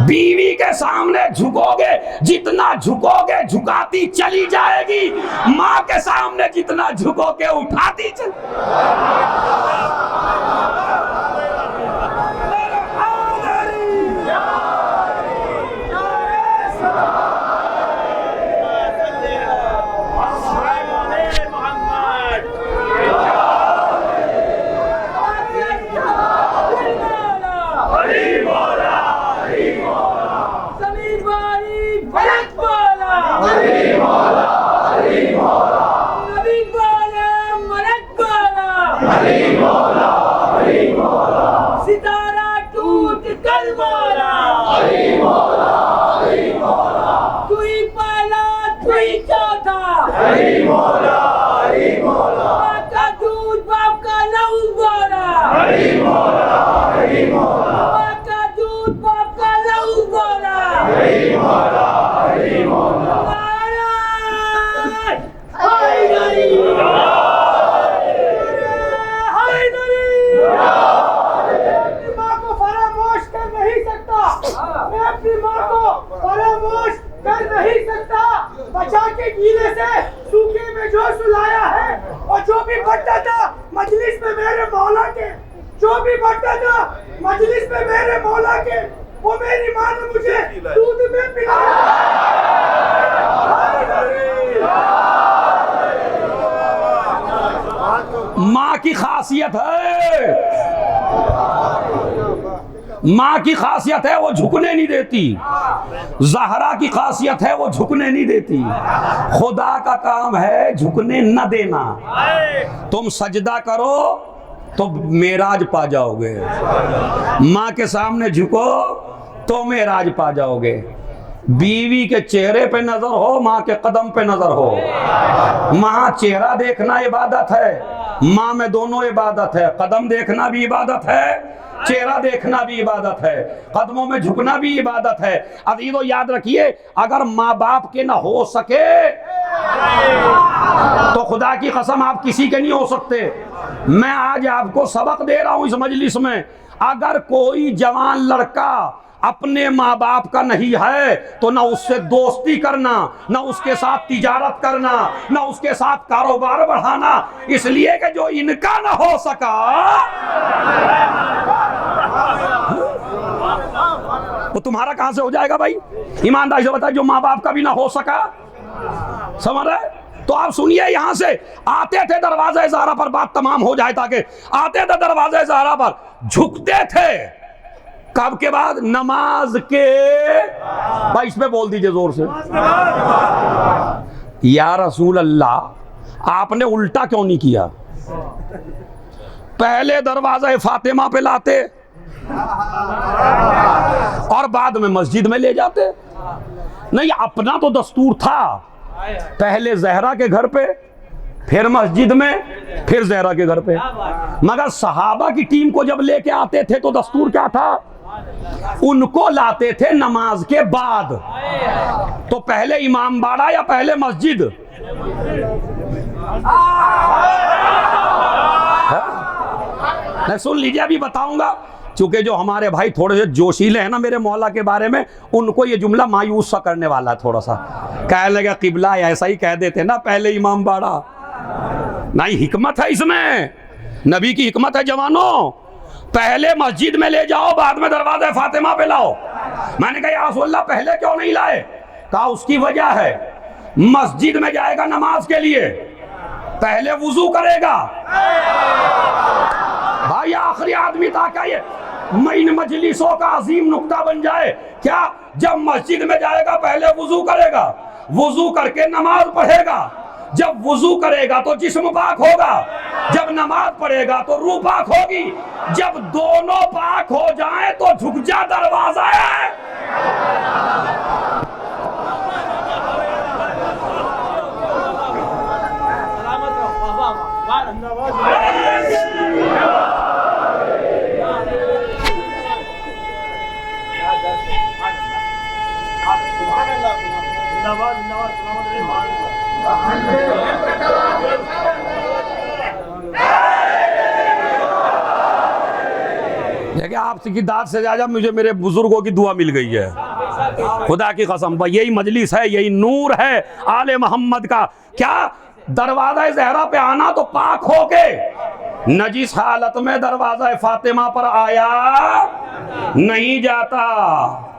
बीवी के सामने झुकोगे, जितना झुकोगे झुकाती चली जाएगी, माँ के सामने जितना झुकोगे उठाती चली। सितारा टूट कर बोला, तू ही पहला तू ही चौथा, माँ का दूध बाप का लहू बोला, माँ का दूध बाप का लहू बोला। मैं अपनी माँ को फरामोश कर नहीं सकता। बचा के गीले से सूखे में जो सुलाया है, और जो भी बढ़ता था मजलिस में मेरे मौला के, जो भी बढ़ता था मजलिस में मेरे मौला के, वो मेरी माँ ने मुझे दूध में पिलाया। माँ की खासियत है, माँ की खासियत है वो झुकने नहीं देती। ज़हरा की खासियत है वो झुकने नहीं देती। खुदा का काम है झुकने न देना। तुम सजदा करो तो मेराज पा जाओगे, माँ के सामने झुको तो मेराज पा जाओगे। बीवी के चेहरे पे नजर हो, माँ के कदम पे नजर हो। माँ चेहरा देखना इबादत है, माँ में दोनों इबादत है। कदम देखना भी इबादत है, चेहरा देखना भी इबादत है, कदमों में झुकना भी इबादत है। अजीजों याद रखिए, अगर माँ बाप के ना हो सके तो खुदा की कसम आप किसी के नहीं हो सकते। मैं आज आपको सबक दे रहा हूं इस मजलिस में। अगर कोई जवान लड़का अपने माँ बाप का नहीं है तो ना उससे दोस्ती करना, ना उसके साथ तिजारत करना, ना उसके साथ कारोबार बढ़ाना, इसलिए कि जो इनका ना हो सका तो तुम्हारा कहां से हो जाएगा भाई? ईमानदारी से बताइए, जो माँ बाप का भी ना हो सका, समझ रहे? तो आप सुनिए, यहां से आते थे दरवाजे ज़हरा पर, बात तमाम हो जाए, ताकि आते थे दरवाजे ज़हरा पर, झुकते थे कब के बाद? नमाज के भाई, इस पे बोल दीजिए जोर से, या रसूल अल्लाह आपने उल्टा क्यों नहीं किया? पहले दरवाजा फातिमा पे लाते और बाद में मस्जिद में ले जाते। नहीं, अपना तो दस्तूर था, पहले ज़हरा के घर पे, फिर मस्जिद में, फिर ज़हरा के घर पे। मगर सहाबा की टीम को जब लेके आते थे तो दस्तूर क्या था? उनको लाते थे नमाज के बाद। तो पहले इमाम बाड़ा या पहले मस्जिद? नहीं, सुन लीजिए, अभी बताऊंगा। चूंकि जो हमारे भाई थोड़े से जोशीले हैं ना मेरे मौला के बारे में, उनको ये जुमला मायूस सा करने वाला है। थोड़ा सा कह लगा किबला, ऐसा ही कह देते ना, पहले इमाम बाड़ा। नहीं, हिकमत है इसमें, नबी की हिकमत है जवानों। पहले मस्जिद में ले जाओ, बाद में दरवाजा फातिमा पे लाओ। मैंने कहा या रसूल अल्लाह पहले क्यों नहीं लाए? कहा उसकी वजह है, मस्जिद में जाएगा नमाज के लिए, पहले वुजू करेगा। भाई आखिरी आदमी ताकि ये इन मजलिसों का अजीम नुक्ता बन जाए क्या? जब मस्जिद में जाएगा पहले वुजू करेगा, वुजू करके नमाज पढ़ेगा। जब वुजू करेगा तो जिस्म पाक होगा, जब नमाज पढ़ेगा तो रूह पाक होगी। जब दोनों पाक हो जाएं तो झुक जा दरवाजा है। देखिए, आपसे की दाद से ज्यादा मुझे मेरे बुजुर्गों की दुआ मिल गई है, खुदा की कसम। यही मजलिस है, यही नूर है आले मोहम्मद का। क्या दरवाजा ज़हरा पे आना तो पाक होके, नजीस हालत में दरवाजा फातिमा पर आया नहीं जाता।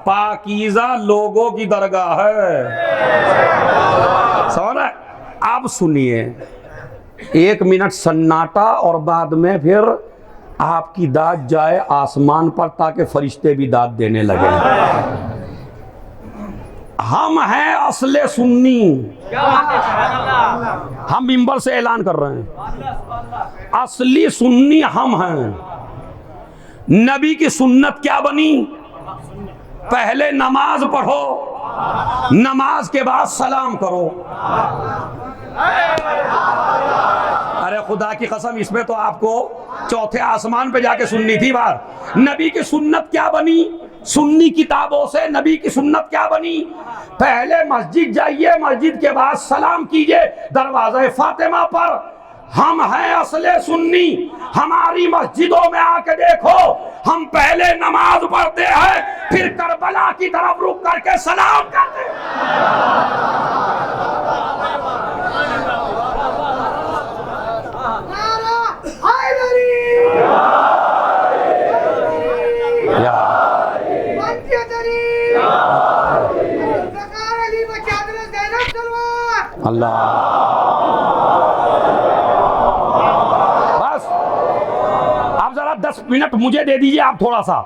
पाकीज़ा लोगों की दरगाह है। समझ रहे? अब सुनिए, 1 मिनट सन्नाटा और बाद में फिर आपकी दाद जाए आसमान पर ताकि फरिश्ते भी दाद देने लगे। हम हैं असले सुन्नी, हम मिंबर से ऐलान कर रहे हैं, असली सुन्नी हम हैं। नबी की सुन्नत क्या बनी? पहले नमाज पढ़ो, नमाज के बाद सलाम करो। अरे खुदा की कसम, इसमें तो आपको चौथे आसमान पे जाके सुननी थी बात। नबी की सुन्नत क्या बनी? सुन्नी किताबों से नबी की सुन्नत क्या बनी? पहले मस्जिद जाइए, मस्जिद के बाद सलाम कीजिए दरवाज़े फातिमा पर। हम हैं असले सुन्नी। हमारी मस्जिदों में आके देखो, हम पहले नमाज पढ़ते हैं, फिर करबला की तरफ रुक करके सलाम करते हैं। अल्लाह, बस आप जरा 10 मिनट मुझे दे दीजिए आप थोड़ा सा,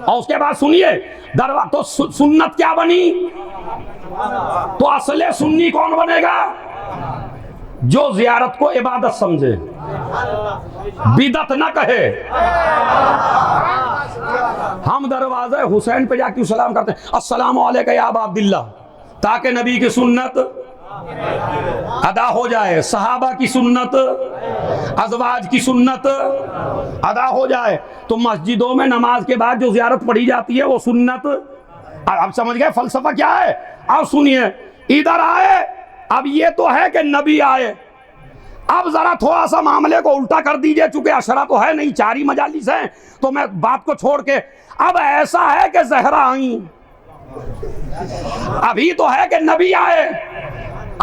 और उसके बाद सुनिए दरवा तो सुन्नत क्या बनी? तो असले सुन्नी कौन बनेगा? जो जियारत को इबादत समझे, बिदत ना कहे। हम दरवाजे हुसैन पे जाके सलाम करते हैं, अस्सलामु अलैका या अबा अब्दुल्लाह, ताकि नबी की सुन्नत अदा हो जाए, सहाबा की सुन्नत, अज़वाज की सुन्नत अदा हो जाए। तो मस्जिदों में नमाज के बाद जो ज़ियारत पढ़ी जाती है वो सुन्नत। अब समझ गए फलसफा क्या है? अब सुनिए, इधर आए, अब ये तो है कि नबी आए, अब जरा थोड़ा सा मामले को उल्टा कर दीजिए, चूंकि अशरा तो है नहीं, 4 ही मजालिस हैं, तो मैं बात को छोड़ के, अब ऐसा है कि ज़हरा आई, अभी तो है कि नबी आए,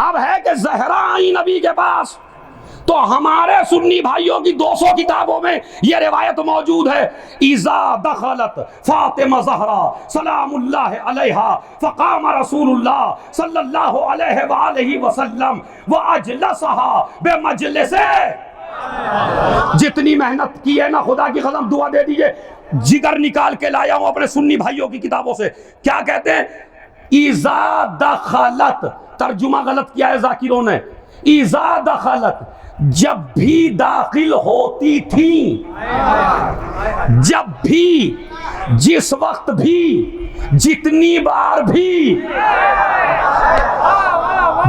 अब है कि ज़हरा आई नबी के पास। तो हमारे सुन्नी भाइयों की 200 किताबों में यह रिवायत मौजूद है, इज़ा दखलत फातिमा ज़हरा सलामुल्लाह अलैहा फ़क़ाम रसूलुल्लाह सल्लल्लाहु अलैहि वसल्लम व अजलसहा बेमजलिसे। जितनी मेहनत की है ना, खुदा की कसम दुआ दे दीजिए, जिगर निकाल के लाया हूं अपने सुन्नी भाइयों की किताबों से। क्या कहते हैं? इज़ा दखलत, तर्जुमा गलत किया है जाकिरों ने। इज़ा दखलत, जब भी दाखिल होती थी, जब भी, जिस वक्त भी, जितनी बार भी,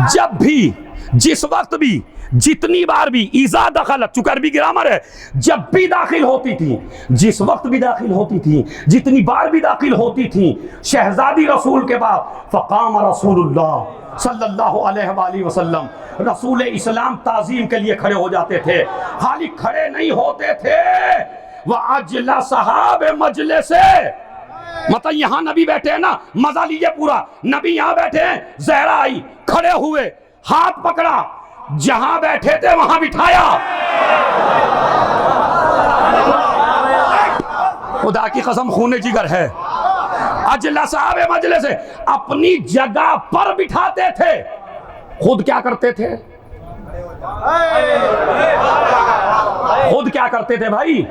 जब भी, जिस वक्त भी, जितनी बार भी, इज़ा दखलत, चूंकि अरबी ग्रामर है, जब भी दाखिल होती थी, जिस वक्त भी दाखिल होती थी, जितनी बार भी दाखिल होती थी, शहजादी रसूल के बाद फ़क़ाम रसूलुल्लाह सल्लल्लाहु अलैहि वसल्लम, रसूल इस्लाम ताज़ीम के लिए खड़े हो जाते थे। खाली खड़े नहीं होते थे, वह अजलसहा बेमजलिसे, मतलब यहां नबी बैठे हैं ना, मजा लीजिए पूरा, नबी यहां बैठे हैं, ज़हरा आई, खड़े हुए, हाथ पकड़ा, जहां बैठे थे वहां बिठाया। खुदा की कसम खूने जिगर है, अजलसा बेमजलिसे, अपनी जगह पर बिठाते थे। खुद क्या करते थे? खुद क्या करते थे भाई?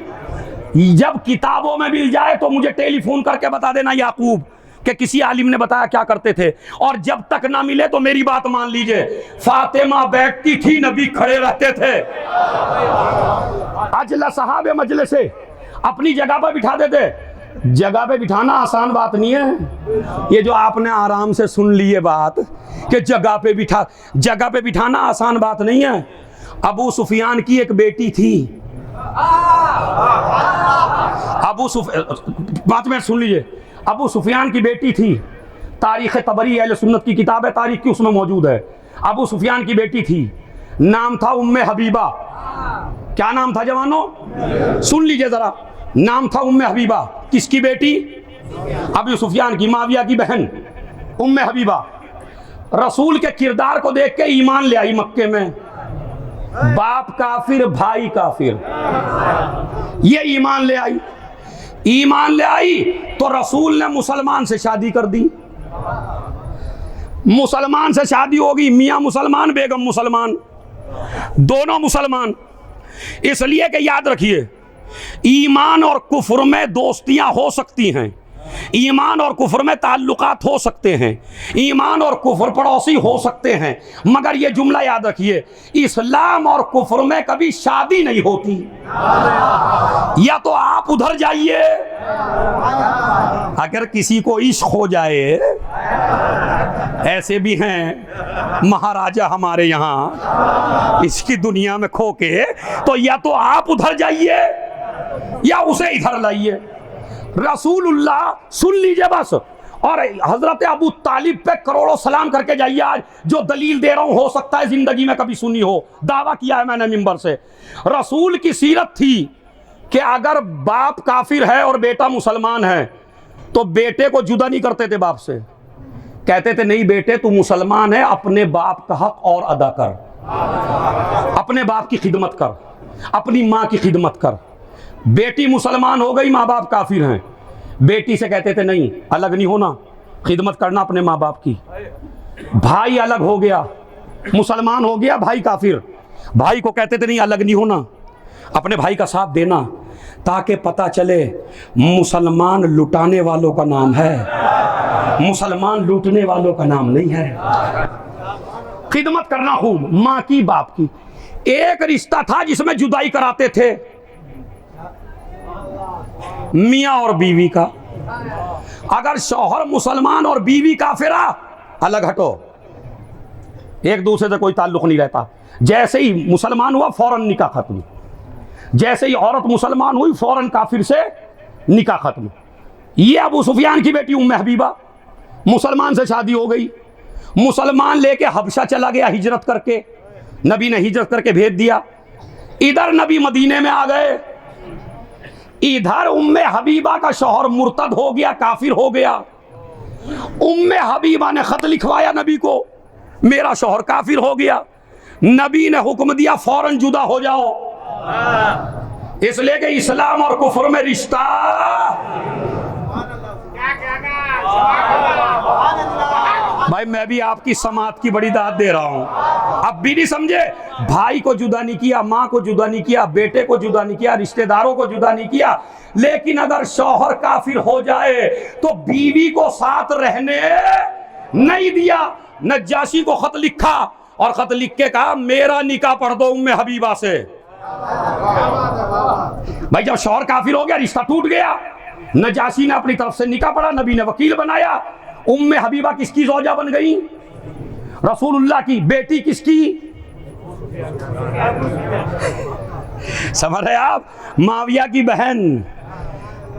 जब किताबों में मिल जाए तो मुझे टेलीफोन करके बता देना याकूब, कि किसी आलिम ने बताया क्या करते थे, और जब तक ना मिले तो मेरी बात मान लीजिए, फातिमा बैठती थी, नबी खड़े रहते थे। अजला साहब मजलिस से अपनी जगह पर बिठा देते। जगह पे बिठाना आसान बात नहीं है। ये जो आपने आराम से सुन ली है बात कि जगह पे बिठाना आसान बात नहीं है। अबू सुफियान की एक बेटी थी, बात में सुन लीजिए, अबू सुफियान की बेटी थी। तारीख तबरी अहले सुन्नत की किताब है, तारीख की, उसमें मौजूद है। अबू सुफियान की बेटी थी, नाम था उम्मे हबीबा। क्या नाम था जवानों? सुन लीजिए जरा, नाम था उम्मे हबीबा। किसकी बेटी? अबू सुफियान की, माविया की बहन उम्मे हबीबा। रसूल के किरदार को देख के ईमान ले आई मक्के में। बाप काफिर, भाई काफिर, ये ईमान ले आई। ईमान ले आई तो रसूल ने मुसलमान से शादी कर दी। मुसलमान से शादी होगी, मियां मुसलमान, बेगम मुसलमान, दोनों मुसलमान। इसलिए कि याद रखिए, ईमान और कुफ्र में दोस्तियां हो सकती हैं, ईमान और कुफ्र में ताल्लुकात हो सकते हैं, ईमान और कुफ्र पड़ोसी हो सकते हैं, मगर ये जुमला याद रखिए, इस्लाम और कुफ्र में कभी शादी नहीं होती। या तो आप उधर जाइए, अगर किसी को इश्क हो जाए, ऐसे भी हैं महाराजा हमारे यहाँ इसकी दुनिया में खो के, तो या तो आप उधर जाइए या उसे इधर लाइए। रसूलुल्लाह सुन लीजिए बस, और हजरत अबू तालिब पे करोड़ों सलाम करके जाइए। आज जो दलील दे रहा हूं, हो सकता है जिंदगी में कभी सुनी हो, दावा किया है मैंने मिंबर से। रसूल की सीरत थी कि अगर बाप काफिर है और बेटा मुसलमान है तो बेटे को जुदा नहीं करते थे बाप से। कहते थे नहीं बेटे, तू मुसलमान है, अपने बाप का हक और अदा कर, अपने बाप की खिदमत कर, अपनी माँ की खिदमत कर। बेटी मुसलमान हो गई, माँ बाप काफिर हैं, बेटी से कहते थे नहीं, अलग नहीं होना, खिदमत करना अपने माँ बाप की। भाई अलग हो गया, मुसलमान हो गया, भाई काफिर, भाई को कहते थे नहीं, अलग नहीं होना, अपने भाई का साथ देना, ताकि पता चले मुसलमान लुटाने वालों का नाम है, मुसलमान लूटने वालों का नाम नहीं है। खिदमत करना खूब, माँ की, बाप की। एक रिश्ता था जिसमें जुदाई कराते थे, मियां और बीवी का। अगर शौहर मुसलमान और बीवी काफिरा, अलग हटो, एक दूसरे से कोई ताल्लुक नहीं रहता। जैसे ही मुसलमान हुआ फौरन निकाह खत्म, जैसे ही औरत मुसलमान हुई फौरन काफिर से निकाह खत्म। ये अबू सुफियान की बेटी उम्मे हबीबा, मुसलमान से शादी हो गई, मुसलमान लेके हबशा चला गया हिजरत करके, नबी ने हिजरत करके भेज दिया। इधर नबी मदीने में आ गए, इधर उम्मे हबीबा का शौहर मुर्तद हो गया, काफिर हो गया। उम्मे हबीबा ने खत लिखवाया नबी को, मेरा शौहर काफिर हो गया। नबी ने हुक्म दिया फौरन जुदा हो जाओ, इसलिए कि इस्लाम और कुफ्र में रिश्ता। भाई मैं भी आपकी समात की बड़ी दाद दे रहा हूं, अब भी नहीं समझे। भाई को जुदा नहीं किया, माँ को जुदा नहीं किया, बेटे को जुदा नहीं किया, रिश्तेदारों को जुदा नहीं किया, लेकिन अगर शौहर काफिर हो जाए तो बीवी को साथ रहने नहीं दिया। नज्जाशी को खत लिखा और खत लिख के कहा मेरा निकाह पढ़ दो उम्मे हबीबा से। भाई जब शौहर काफिर हो गया, रिश्ता टूट गया, नज्जाशी ने अपनी तरफ से निकाह पढ़ा, नबी ने वकील बनाया। उम्मे हबीबा किसकी ज़ौजा बन गई? रसूलुल्लाह की बेटी। किसकी? समझ रहे आप? माविया की बहन।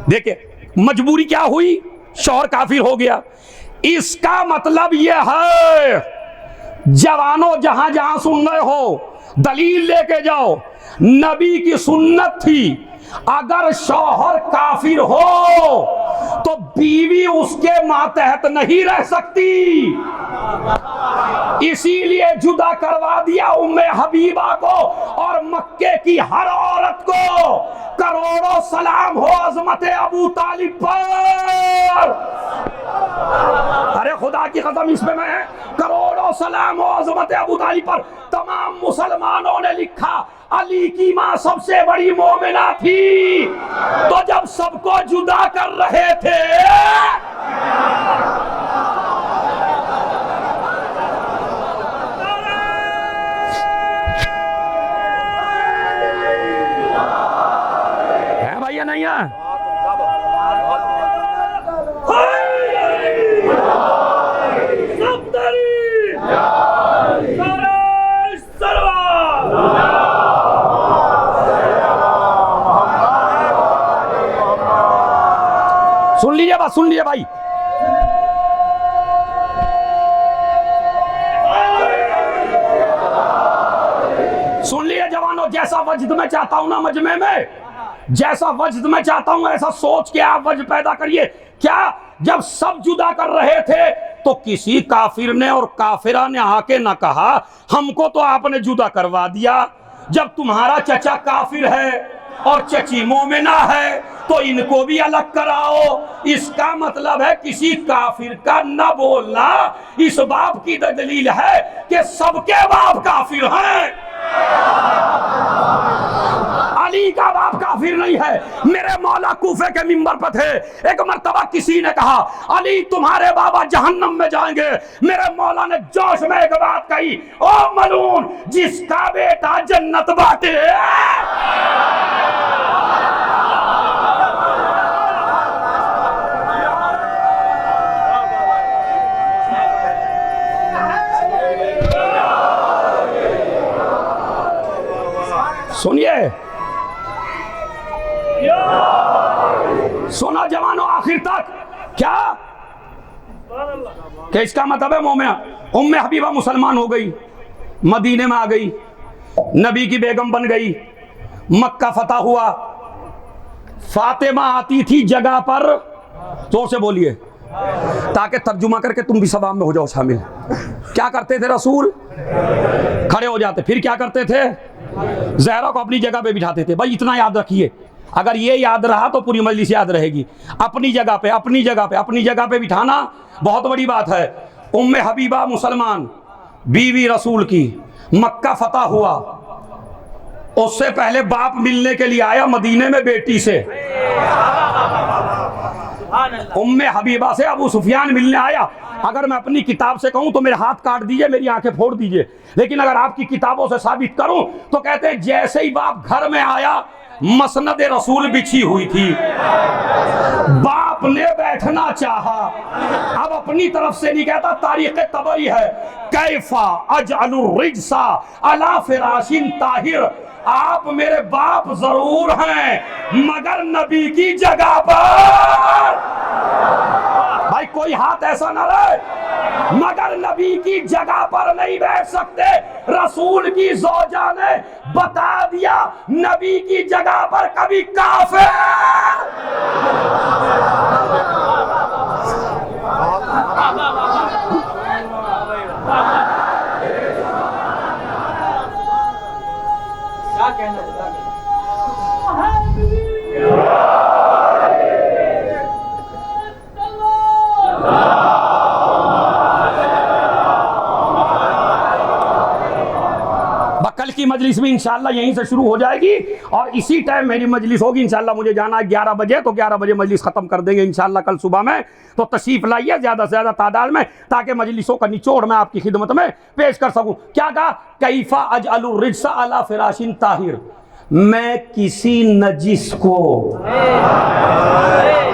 देखिए मजबूरी क्या हुई, शौहर काफिर हो गया। इसका मतलब यह है, जवानों जहां जहां सुन रहे हो, दलील लेके जाओ। नबी की सुन्नत थी, अगर शौहर काफिर हो तो बीवी उसके मातहत नहीं रह सकती, इसीलिए जुदा करवा दिया उम्मे हबीबा को। और मक्के की हर औरत को करोड़ों सलाम हो अजमत अबू तालिब पर। अरे खुदा की कसम, इसमें मैं करोड़ों सलाम हो अजमत अबू तालिब पर। तमाम मुसलमानों ने लिखा अली की मां सबसे बड़ी मोमिना थी, तो जब सबको जुदा कर रहे थे भाई। सुन लिए जवानों, जैसा वजद में चाहता हूं ना मजमे में, जैसा वजद में चाहता हूं ऐसा सोच के आप वजद पैदा करिए। क्या जब सब जुदा कर रहे थे तो किसी काफिर ने और काफिरा ने आके ना कहा हमको तो आपने जुदा करवा दिया। जब तुम्हारा चचा काफिर है और चची मोमिना है तो इनको भी अलग कराओ। इसका मतलब है किसी काफिर का न बोलना इस बाप की दलील है कि सबके बाप काफिर हैं। अली का बाप काफिर नहीं है। मेरे मौला कूफे के मिंबर पर थे, एक मर्तबा किसी ने कहा अली तुम्हारे बाबा जहन्नम में जाएंगे। मेरे मौला ने जोश में एक बात कही, ओ मलून जिसका बेटा जन्नत बांटे। सुनिए, सुना जवानों आखिर तक। क्या कि इसका मतलब है उम्मे हबीबा मुसलमान हो गई, मदीने में आ गई, नबी की बेगम बन गई, मक्का फतह हुआ, फातिमा आती थी जगह पर, जोर से बोलिए ताकि तर्जुमा करके तुम भी सवाब में हो जाओ शामिल। क्या करते थे रसूल? खड़े हो जाते, फिर क्या करते थे? ज़हरा को अपनी जगह पे बिठाते थे। भाई इतना याद रखिए, अगर ये याद रहा तो पूरी मजलिस याद रहेगी। अपनी जगह पे अपनी जगह पे अपनी जगह पे बिठाना बहुत बड़ी बात है। उम्मे हबीबा मुसलमान, बीवी रसूल की, मक्का फतह हुआ, उससे पहले बाप मिलने के लिए आया मदीने में बेटी से। उम्मे हबीबा से अबू सुफियान मिलने आया। अगर मैं अपनी किताब से कहूं तो मेरे हाथ काट दीजिए, मेरी आंखें फोड़ दीजिए, लेकिन अगर आपकी किताबों से साबित करूं तो कहते हैं जैसे ही बाप घर में आया मसनद रसूल बिछी हुई थी, बाप ने बैठना चाहा। अब अपनी तरफ से नहीं कहता, तारीख तबरी है, कैफा अजअलुर रिज्सा अला फिराशिन ताहिर। आप मेरे बाप जरूर हैं मगर नबी की जगह पर। भाई कोई हाथ ऐसा ना रहे, मगर नबी की जगह पर नहीं बैठ सकते। रसूल की ज़ौजा ने बता दिया नबी की जगह पर कभी काफिर। क्या कहना कल की मजलिस में इंशाल्लाह यहीं से शुरू हो जाएगी और इसी टाइम मेरी मजलिस होगी इंशाल्लाह। मुझे जाना है 11 बजे, तो 11 बजे मजलिस खत्म कर देंगे इंशाल्लाह कल सुबह में। तो तशरीफ लाइए ज़्यादा से ज़्यादा तादाद में, ताकि मजलिसों का निचोड़ मैं आपकी खिदमत में पेश कर सकूं। क्या कहा? कैफा अजअलुर रिज्सा अला फिराशिन ताहिर। मैं किसी नजिस को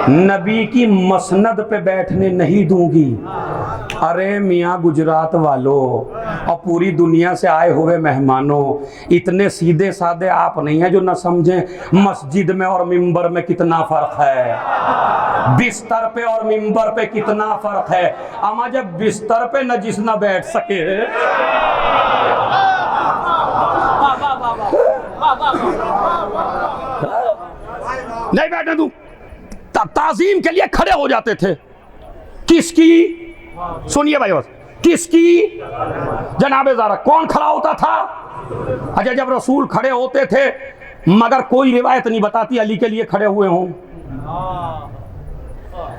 नबी की मसनद पे बैठने नहीं दूंगी। अरे मियाँ गुजरात वालों और पूरी दुनिया से आए हुए मेहमानों, इतने सीधे साधे आप नहीं हैं जो न समझें मस्जिद में और मिंबर में कितना फर्क है, बिस्तर पे और मिंबर पे कितना फर्क है। अमा जब बिस्तर पे नजिस न बैठ सके नहीं बैठने दूं। ताजीम के लिए खड़े हो जाते थे। किसकी? सुनिए भाई, बस किसकी? जनाबे ज़ारा। कौन खड़ा होता था? अच्छा, जब रसूल खड़े होते थे, मगर कोई रिवायत नहीं बताती अली के लिए खड़े हुए हों।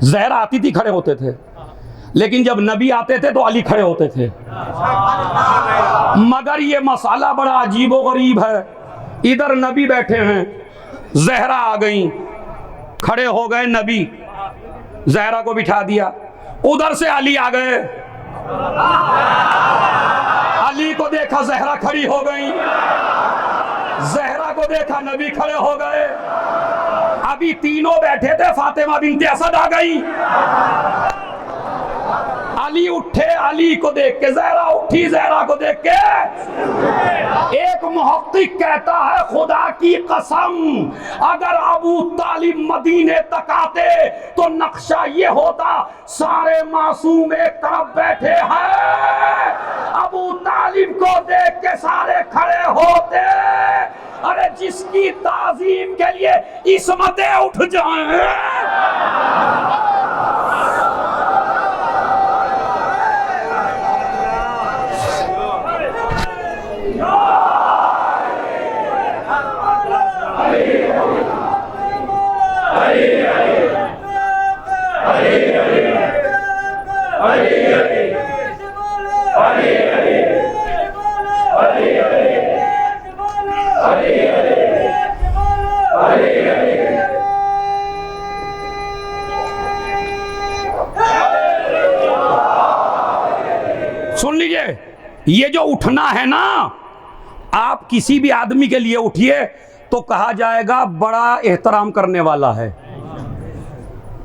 ज़हरा आती थी, खड़े होते थे, लेकिन जब नबी आते थे तो अली खड़े होते थे। मगर ये मसाला बड़ा अजीबो गरीब है। इधर नबी बैठे हैं, ज़हरा आ गई, खड़े हो गए नबी, ज़हरा को बिठा दिया। उधर से अली आ गए, अली को देखा ज़हरा खड़ी हो गई, ज़हरा को देखा नबी खड़े हो गए। अभी तीनों बैठे थे, फातिमा बिन्ते असद आ गई। अली उठे अली को देख के, जहरा उठी जहरा को देख के। एक मुहक्किक कहता है खुदा की कसम अगर अबू तालिब मदीने तक आते तो नक्शा ये होता, सारे मासूम एक तरफ बैठे हैं, अबू तालिब को देख के सारे खड़े होते। अरे जिसकी ताजीम के लिए इस्मतें उठ जाएं। सुन लीजिए, ये जो उठना है ना, आप किसी भी आदमी के लिए उठिए तो कहा जाएगा बड़ा एहतराम करने वाला है।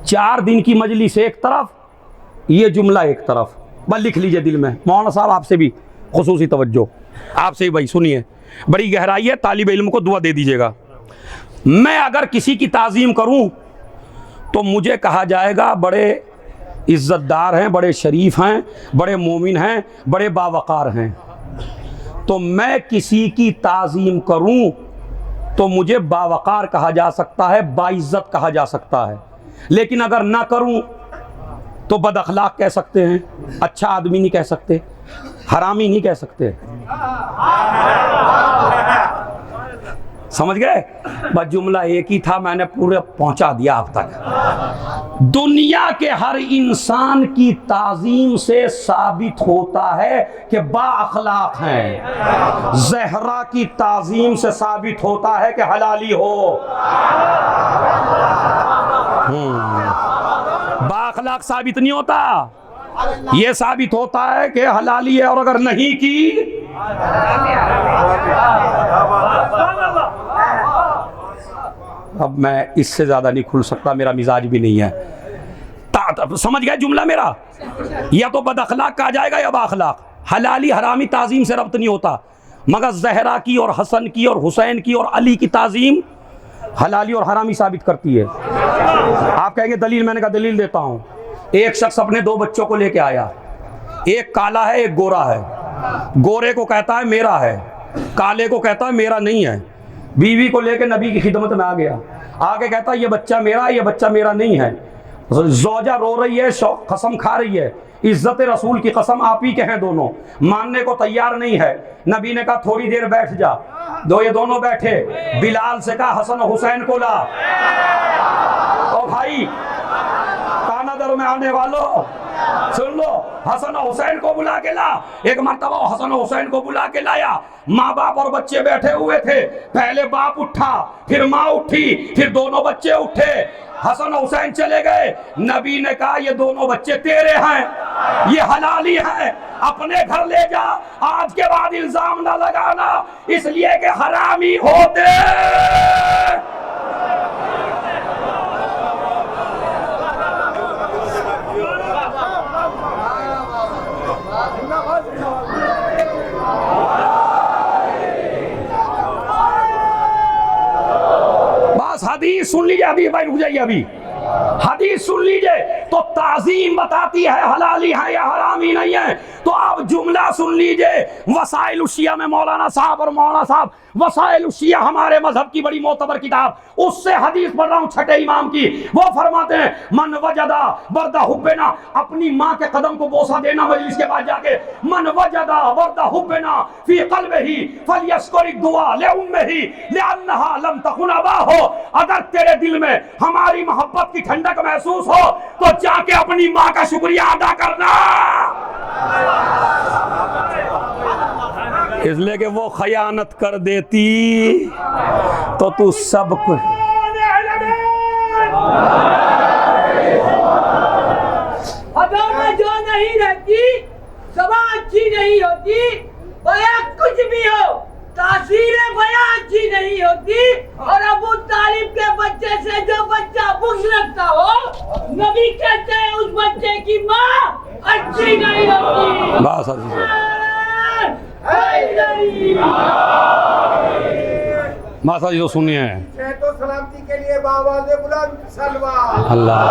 4 दिन की मजलिस एक तरफ, ये जुमला एक तरफ, बस लिख लीजिए दिल में। मौलाना साहब आपसे भी खुसूसी तवज्जो, आपसे भी भाई सुनिए, बड़ी गहराई है, तालिब इल्म को दुआ दे दीजिएगा। मैं अगर किसी की ताज़ीम करूं तो मुझे कहा जाएगा बड़े इज्जतदार हैं, बड़े शरीफ हैं, बड़े मोमिन हैं, बड़े बावकार हैं। तो मैं किसी की ताज़ीम करूं तो मुझे बावकार कहा जा सकता है, बाइज्जत कहा जा सकता है। लेकिन अगर ना करूं तो बदअखलाक कह सकते हैं, अच्छा आदमी नहीं कह सकते, हरामी नहीं कह सकते। समझ गए? बस जुमला एक ही था, मैंने पूरे पहुंचा दिया आप तक। दुनिया के हर इंसान की ताजीम से साबित होता है कि बाअखलाक हैं। ज़हरा की ताजीम से साबित होता है कि हलाली हो। बाअखलाक साबित नहीं होता, ये साबित होता है कि हलाली है। और अगर नहीं की अब मैं इससे ज्यादा नहीं खुल सकता, मेरा मिजाज भी नहीं है। समझ गए जुमला मेरा? या तो बदअखलाक कहा जाएगा या बाअखलाक। हलाली हरामी ताजीम से रब्त नहीं होता, मगर ज़हरा की और हसन की और हुसैन की और अली की ताजीम हलाली और हरामी साबित करती है। आप कहेंगे दलील, मैंने कहा दलील देता हूं। एक शख्स अपने 2 बच्चों को लेके आया, एक काला है एक गोरा है। गोरे को कहता है मेरा है, काले को कहता है मेरा नहीं है। बीवी को लेके नबी की खिदमत में आ गया, आगे कहता है ये बच्चा मेरा है, ये बच्चा मेरा नहीं है। ज़ौजा रो रही है, कसम खा रही है, इज्जत रसूल की कसम आप ही के हैं दोनों, मानने को तैयार नहीं है। नबी ने कहा थोड़ी देर बैठ जा। ये दोनों बैठे, बिलाल से कहा हसन और हुसैन को ला। ओ भाई कानादर में आने वालों सुन लो, हसन और हुसैन को बुला के ला। एक मर्तबा हसन और हुसैन को बुला के लाया। माँ बाप और बच्चे बैठे हुए थे, पहले बाप उठा, फिर माँ उठी, फिर दोनों बच्चे उठे। हसन और हुसैन चले गए। नबी ने कहा ये दोनों बच्चे तेरे हैं, ये हलाली हैं, अपने घर ले जा, आज के बाद इल्जाम ना लगाना, इसलिए कि हरामी होते। बस हदीस सुन लीजिए, अभी भाई रुक जाइए, अभी हदीस सुन लीजिए। तो ताजीम बताती है हलाली है या हरामी नहीं है। तो आप जुमला सुन लीजिए। वसाइल उशिया में मौलाना साहब और मौलाना साहब, वसाइल उशिया हमारे मजहब की बड़ी मोतबर किताब, उससे हदीस पढ़ रहा हूं छठे इमाम की। वो फरमाते हैं मन वजदा बर्दा हुब्बेना, अपनी माँ के कदम को बोसा देना मजलिस के बाद जाके। मन वजदा बर्दा हुब्बेना फी क़ल्बिही फलयस्कुर दुआ ले उम्मिही लिअन्नहा लम तकुन अबाहु। अगर तेरे दिल में हमारी मोहब्बत की ठंडक महसूस हो तो जाके अपनी माँ का शुक्रिया अदा करना, इसलिए कि वो खयानत कर देती तो तू सब कुछ। में जो नहीं रहती सभा अच्छी नहीं होती, बया कुछ भी हो, तासीरें बया अच्छी नहीं होती। और अबू तालिब के बच्चे से जो बच्चा बुग़्ज़ रखता हो, नबी कहते हैं उस बच्चे की माँ अच्छी नहीं होती। बस अजीजों, बस अजीजों सुनिए, तो सलामती के लिए बावाज़े बुलंद सलवात। अल्लाह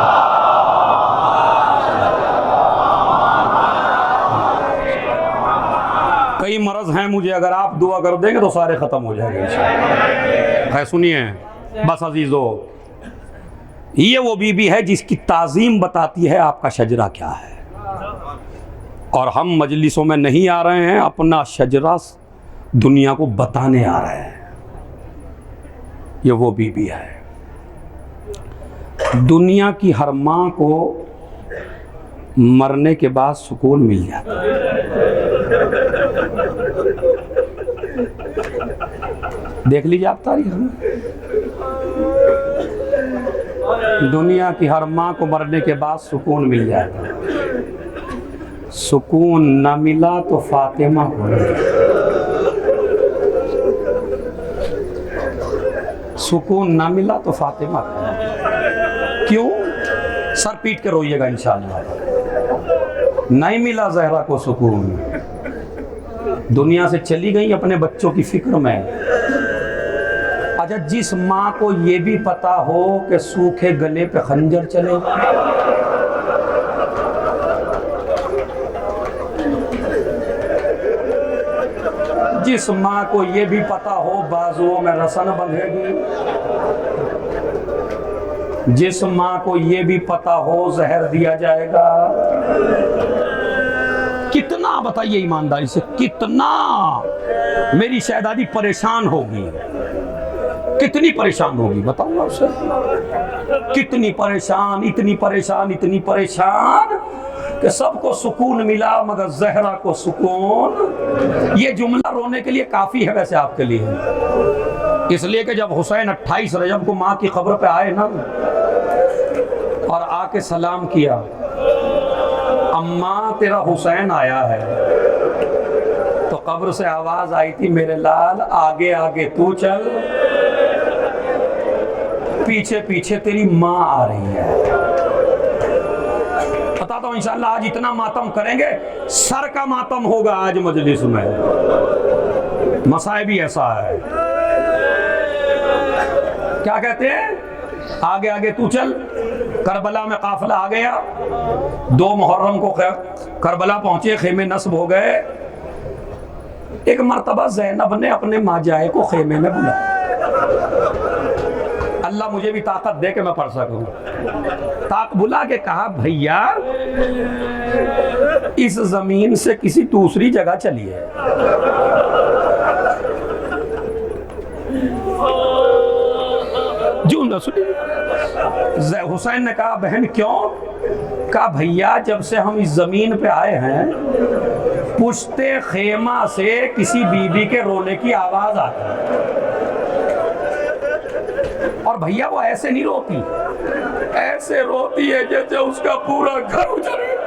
कई मरज हैं मुझे, अगर आप दुआ कर देंगे तो सारे खत्म हो जाएंगे इंशाअल्लाह। है सुनिए बस अजीजों, ये वो बीबी है जिसकी ताज़ीम बताती है आपका शजरा क्या है। और हम मजलिसों में नहीं आ रहे हैं, अपना शजरा दुनिया को बताने आ रहे हैं। ये वो बीबी है, दुनिया की हर माँ को मरने के बाद सुकून मिल जाता है। देख लीजिए आप तारीख में, दुनिया की हर माँ को मरने के बाद सुकून मिल जाता है। सुकून न मिला तो फातिमा को मिला। सुकून न मिला तो फातिमा को। क्यों? सर पीट के रोइएगा इंशाअल्लाह। नहीं मिला ज़हरा को सुकून, दुनिया से चली गई अपने बच्चों की फिक्र में। अच्छा, जिस माँ को ये भी पता हो कि सूखे गले पे खंजर चलेगा, जिस माँ को ये भी पता हो बाजुओं में रसन बंधेगी, जिस माँ को ये भी पता हो जहर दिया जाएगा, कितना बताइए ईमानदारी से, कितना मेरी शहजादी परेशान होगी, कितनी परेशान होगी बताऊंगा उसे। कितनी परेशान, इतनी परेशान, इतनी परेशान कि सबको सुकून मिला मगर जहरा को सुकून। ये जुमला रोने के लिए काफी है वैसे आपके लिए, इसलिए कि जब हुसैन 28 रजब को माँ की खबर पे आए ना और आके सलाम किया, अम्मा तेरा हुसैन आया है, तो कब्र से आवाज आई थी, मेरे लाल आगे आगे तू चल, पीछे पीछे तेरी माँ आ रही है। बताता हूं इंशाअल्लाह आज इतना मातम करेंगे, सर का मातम होगा आज मजलिस में। मसाए भी ऐसा है, क्या कहते हैं, आगे आगे तू चल। करबला में काफिला आ गया, 2 मुहर्रम को करबला पहुंचे, खेमे नस्ब हो गए। एक मर्तबा ज़ैनब ने अपने माजाए को खेमे में बुलाया, अल्लाह मुझे भी ताकत दे के मैं पढ़ सकूं। ताक बुला के कहा, भैया इस जमीन से किसी दूसरी जगह चलिए। जो न सुनी, हुसैन ने कहा, बहन क्यों? कहा, भैया जब से हम इस जमीन पे आए हैं, पुश्ते खेमा से किसी बीबी के रोने की आवाज आती है। और भैया वो ऐसे नहीं रोती, ऐसे रोती है जैसे उसका पूरा घर उजड़ गया।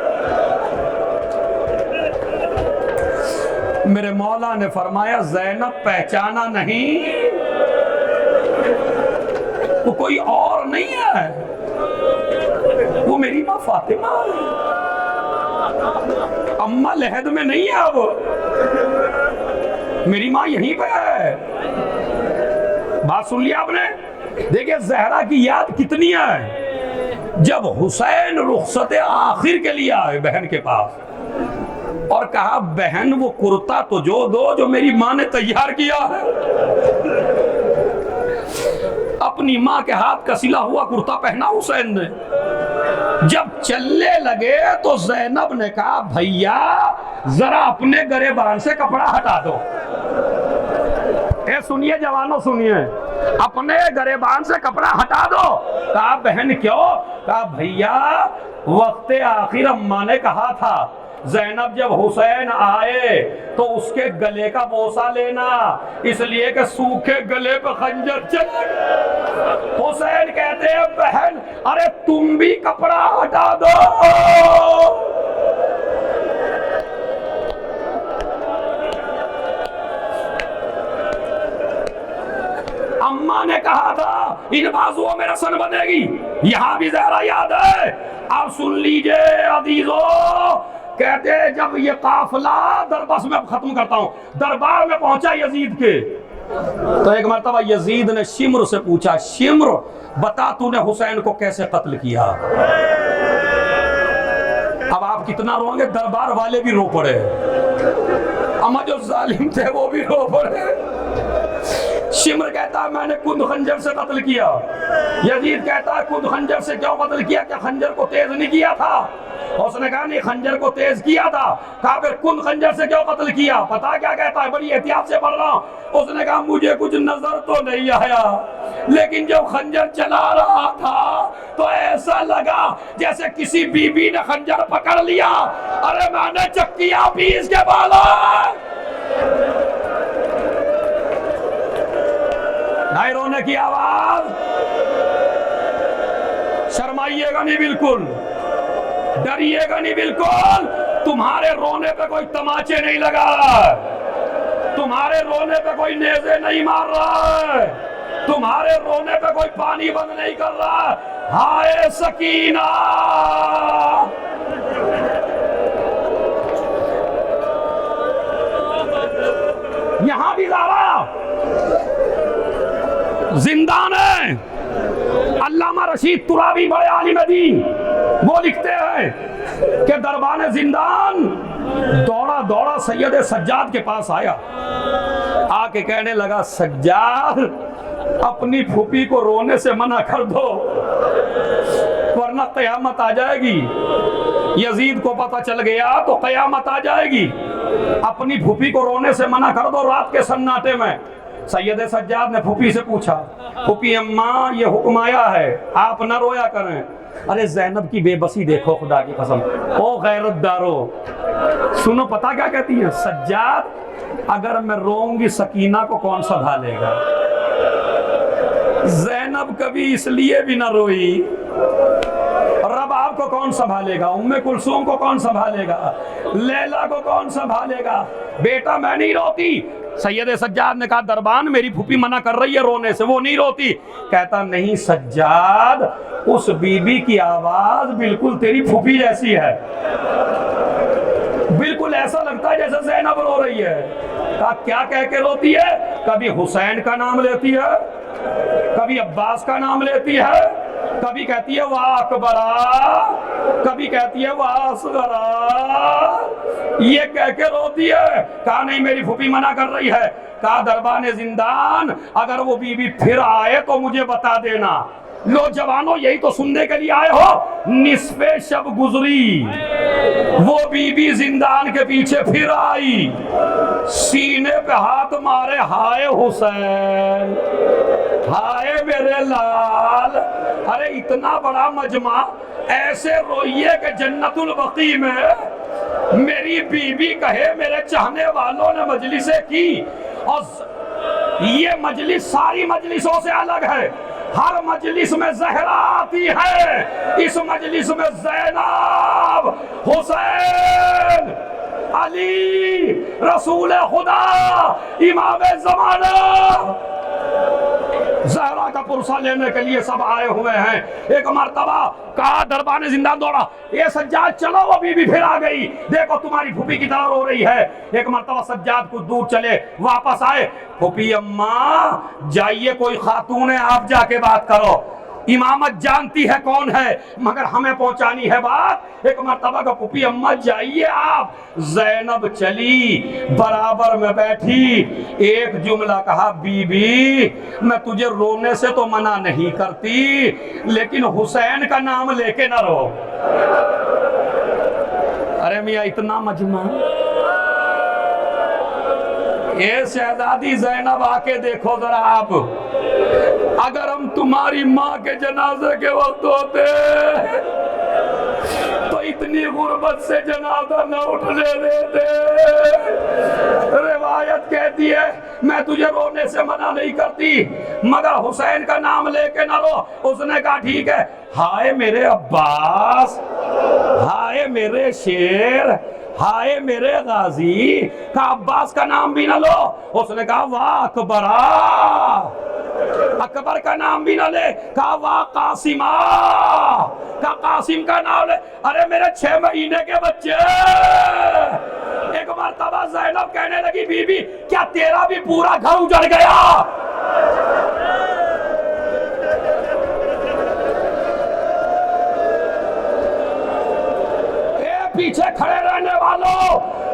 मेरे मौला ने फरमाया, ज़ैनब पहचाना नहीं, वो कोई और नहीं है, वो मेरी माँ फातिमा है। अम्मा लहद में नहीं है, अब मेरी माँ यहीं पे है। बात सुन लिया आपने? देखिए ज़हरा की याद कितनी है। जब हुसैन रुखसत आखिर के लिए आए बहन के पास और कहा, बहन वो कुर्ता तो जो दो जो मेरी माँ ने तैयार किया है। अपनी माँ के हाथ का सिला हुआ कुर्ता पहना हुसैन ने। जब चलने लगे तो ज़ैनब ने कहा, भैया जरा अपने गरेबान से कपड़ा हटा दो। ए सुनिए जवानों, सुनिए, अपने गरेबान से कपड़ा हटा दो। कहा, बहन क्यों? कहा, भैया वक्ते आखिर अम्मा ने कहा था, ज़ैनब जब हुसैन आए तो उसके गले का बोसा लेना, इसलिए कि सूखे गले पे खंजर चले। हुसैन कहते हैं, बहन अरे तुम भी कपड़ा हटा दो। अम्मा ने कहा था इन बाजुओं में रसन बनेगी, यहां भी ज़हरा याद है। आप सुन लीजिए अजीजों, कहते हैं जब ये काफिला दरबार में खत्म करता हूं, दरबार में पहुंचा यजीद के, तो एक मरतबा यजीद ने शिम्र से पूछा, शिम्र बता तूने हुसैन को कैसे कत्ल किया। अब आप कितना रोएंगे, दरबार वाले भी रो पड़े, अमा जो जालिम थे वो भी रो पड़े। शिम्र कहता है मैंने खुद खंजर से कत्ल किया। यजीद कहता है खुद खंजर से क्यों कत्ल किया, क्या खंजर को तेज नहीं किया था? उसने कहा नहीं, खंजर को तेज किया था। कहा फिर खुद खंजर से क्यों कत्ल किया? पता क्या कहता है, बड़ी एहतियात से पढ़ रहा हूं। उसने कहा मुझे कुछ नजर तो नहीं आया, लेकिन जब खंजर चला रहा था तो ऐसा लगा जैसे किसी बीबी ने खंजर पकड़ लिया। अरे मैंने चक्किया पीस के बाला। नहीं रोने की आवाज, शर्माइएगा नहीं बिल्कुल, डरिएगा नहीं बिल्कुल। तुम्हारे रोने पे कोई तमाचे नहीं लगा रहा है, तुम्हारे रोने पे कोई नेज़े नहीं मार रहा है, तुम्हारे रोने पे कोई पानी बंद नहीं कर रहा है। हाय सकीना, यहां भी ज़ारा जिंदान है। अल्लामा रशीद तुराबी बड़े आलिम दीन, वो लिखते हैं कि दरबान जिंदान दौड़ा दौड़ा सैयद सज्जाद के पास आया, आके कहने लगा सज्जाद अपनी फूफी को रोने से मना कर दो वरना कयामत आ जाएगी। यजीद को पता चल गया तो कयामत आ जाएगी। अपनी फूफी को रोने से मना कर दो। रात के सन्नाटे में सैयद सज्जाद ने फूफी से पूछा, फूफी अम्मा ये हुक्म आया है आप न रोया करें। अरे जैनब की बेबसी देखो, खुदा की कसम, ओ गैरतदारो सुनो, पता क्या कहती है सज्जाद, अगर मैं रोऊंगी सकीना को कौन संभालेगा? जैनब कभी इसलिए भी ना रोई, रबाब को कौन संभालेगा, उम्मे कुलसूम को कौन संभालेगा, लैला को कौन संभालेगा? बेटा मैं नहीं रोती। सैयद सज्जाद ने कहा दरबान मेरी फूफी मना कर रही है रोने से, वो नहीं रोती। कहता नहीं सज्जाद, उस बीबी की आवाज बिल्कुल तेरी फूफी जैसी है, बिल्कुल ऐसा लगता है जैसे ज़ैनब रो रही है। कहा क्या कह के रोती है? कभी हुसैन का नाम लेती है, कभी अब्बास का नाम लेती है, कभी कहती है वाह अकबरा, कभी कहती है वाह असगरा, ये कह के रोती है। कहा नहीं मेरी फूफी मना कर रही है। कहा दरबान जिंदान अगर वो बीबी फिर आए तो मुझे बता देना। लो जवानों यही तो सुनने के लिए आए हो। निस्फे शब गुजरी, वो बीबी जिंदान के पीछे फिर आई, सीने पे हाथ मारे, हाय हुसैन, हाय मेरे लाल। अरे इतना बड़ा मजमा, ऐसे रोइए कि जन्नतुल बकी में मेरी बीबी कहे मेरे चाहने वालों ने मजलिसें की। और ये मजलिस सारी मजलिसों से अलग है। हर मजलिस में ज़हरा आती है, इस मजलिस में ज़ैनब, हुसैन, अली, रसूल खुदा, इमाम ज़माना, ज़हरा का पुरसा लेने के लिए सब आए हुए हैं। एक मर्तबा कहा दरबान जिंदा दौड़ा, ये सज्जाद चलो, वो बीबी फिर आ गई, देखो तुम्हारी फूफी की तरह रो रही है। एक मर्तबा सज्जाद कुछ दूर चले, वापस आए, फूफी अम्मा जाइए कोई खातून है आप जाके बात करो, इमामत जानती है कौन है मगर हमें पहुंचानी है बात। एक मर्तबा का फूफी अम्मा जाइए आप। ज़ैनब चली, बराबर में बैठी, एक जुमला कहा बीबी मैं तुझे रोने से तो मना नहीं करती, लेकिन हुसैन का नाम लेके ना रो। अरे मियाँ इतना मजमा, ये शहजादी ज़ैनब आके देखो जरा आप, अगर हम तुम्हारी माँ के जनाजे के वक्त होते तो इतनी गुर्बत से जनाजा न उठने देते। रिवायत कहती है मैं तुझे रोने से मना नहीं करती मगर हुसैन का नाम लेके न रो। उसने कहा ठीक है। हाय मेरे अब्बास, हाय मेरे शेर, हाय मेरे गाजी। का अब्बास का नाम भी न लो। उसने कहा वाह अकबरा, अकबर का नाम भी ना ले, कहा वाह कासिमा, का कासिम का नाम ले, अरे मेरे 6 महीने के बच्चे। एक मर्तबा ज़ैनब कहने लगी बीबी क्या तेरा भी पूरा घर उजड़ गया? पीछे खड़े रहने वालों,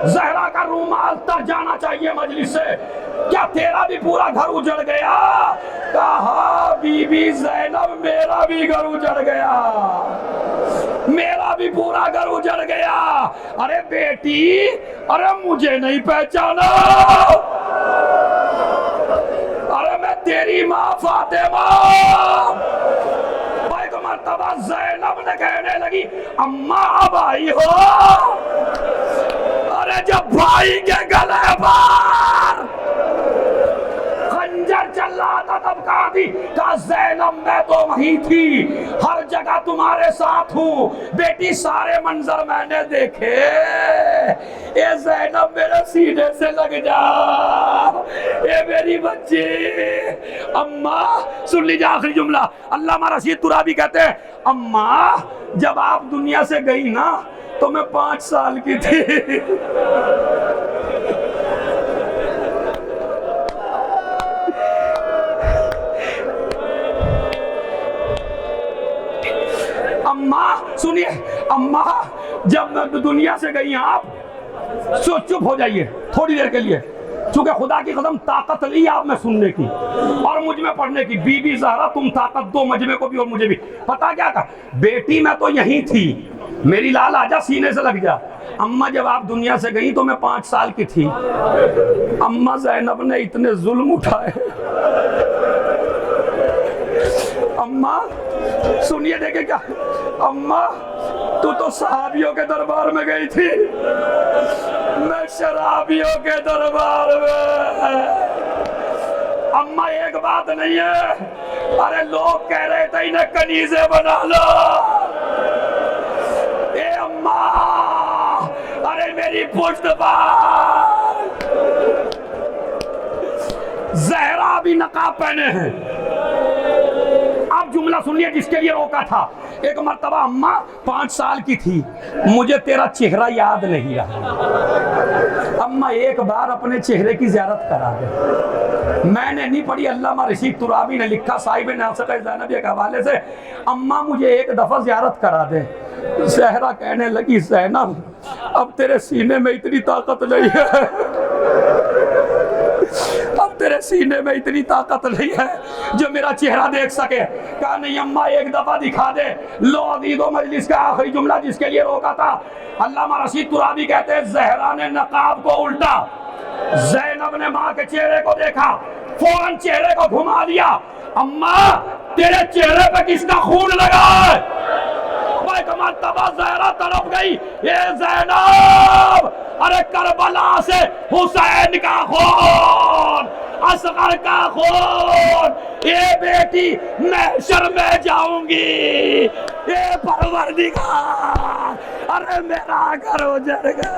ज़हरा का रूमाल तर जाना चाहिए मजलिस से। क्या तेरा भी पूरा घर उजड़ गया? कहा बीबी ज़ैनब मेरा भी घर उजड़ गया, मेरा भी पूरा घर उजड़ गया। अरे बेटी, अरे मुझे नहीं पहचाना? अरे मैं तेरी माँ फातिमा। मर्तबा ज़ैनब ने कहने लगी अम्मा अब आई हो? अरे जब भाई के गले पर खंजर चल रहा था तब कहा थी, कहा ज़ैनब मैं तो वहीं थी, हर जगह तुम्हारे साथ हूँ। बेटी सारे मंजर मैंने देखे, ये ज़ैनब मेरे सीने से लग जा, ये मेरी बच्ची। अम्मा सुन लीजिए आखिरी जुमला, अल्लामा रशीद तुराबी कहते हैं अम्मा जब आप दुनिया से गई ना तो मैं 5 साल की थी। अम्मा सुनिए, अम्मा जब दुनिया से गई आप, चुप हो जाइए थोड़ी देर के लिए, चूंकि खुदा की कसम ताकत ली आप में सुनने की और मुझ में पढ़ने की। बीबी ज़हरा तुम ताकत दो मजमे को भी और मुझे भी। पता क्या कहा, बेटी मैं तो यहीं थी, मेरी लाल आजा सीने से लग जा। अम्मा जब आप दुनिया से गई तो मैं 5 साल की थी। अम्मा ज़ैनब ने इतने जुल्म उठाए। अम्मा सुनिए, देखे क्या, अम्मा तू तो सहाबियों के दरबार में गई थी, मैं शराबियों के दरबार में। अम्मा एक बात नहीं है, अरे लोग कह रहे थे इन्हें कनीज़े बना लो। ए अम्मा, अरे मेरी पुश्त पर ज़हरा भी नकाब पहने हैं। आप जुमला सुनिए जिसके लिए रोका था। एक मर्तबा अम्मा 5 साल की थी, मुझे तेरा चेहरा याद नहीं रहा। अम्मा एक बार अपने चेहरे की ज़ियारत करा दे। मैंने नहीं पढ़ी, अल्लामा रशीद तुराबी ने लिखा साहिब नासिक ज़ैनबी के हवाले से, अम्मा मुझे एक दफ़ा ज़ियारत करा दे। ज़हरा कहने लगी ज़ैनब अब तेरे सीने में इतनी ताकत नहीं है, अब तेरे सीने में इतनी ताकत नहीं है जो मेरा चेहरा देख सके। कहा नहीं अम्मा एक दफा दिखा दे। लो अजीज़ो मजलिस का आखिरी जुमला जिसके लिए रोका था। अल्लामा रशीद तुराबी कहते हैं ज़हरा ने नकाब को उल्टा, ज़ैनब ने माँ के चेहरे को देखा, फौरन चेहरे को घुमा दिया। अम्मा तेरे चेहरे पे किसका खून लगा है? मर्तबा ज़हरा तड़प गई, ये ज़ैनब, अरे करबला से हुसैन का खून, असगर का खून, ये बेटी महशर में जाऊंगी, ये परवरदिगार, अरे मेरा घर उजड़ गया।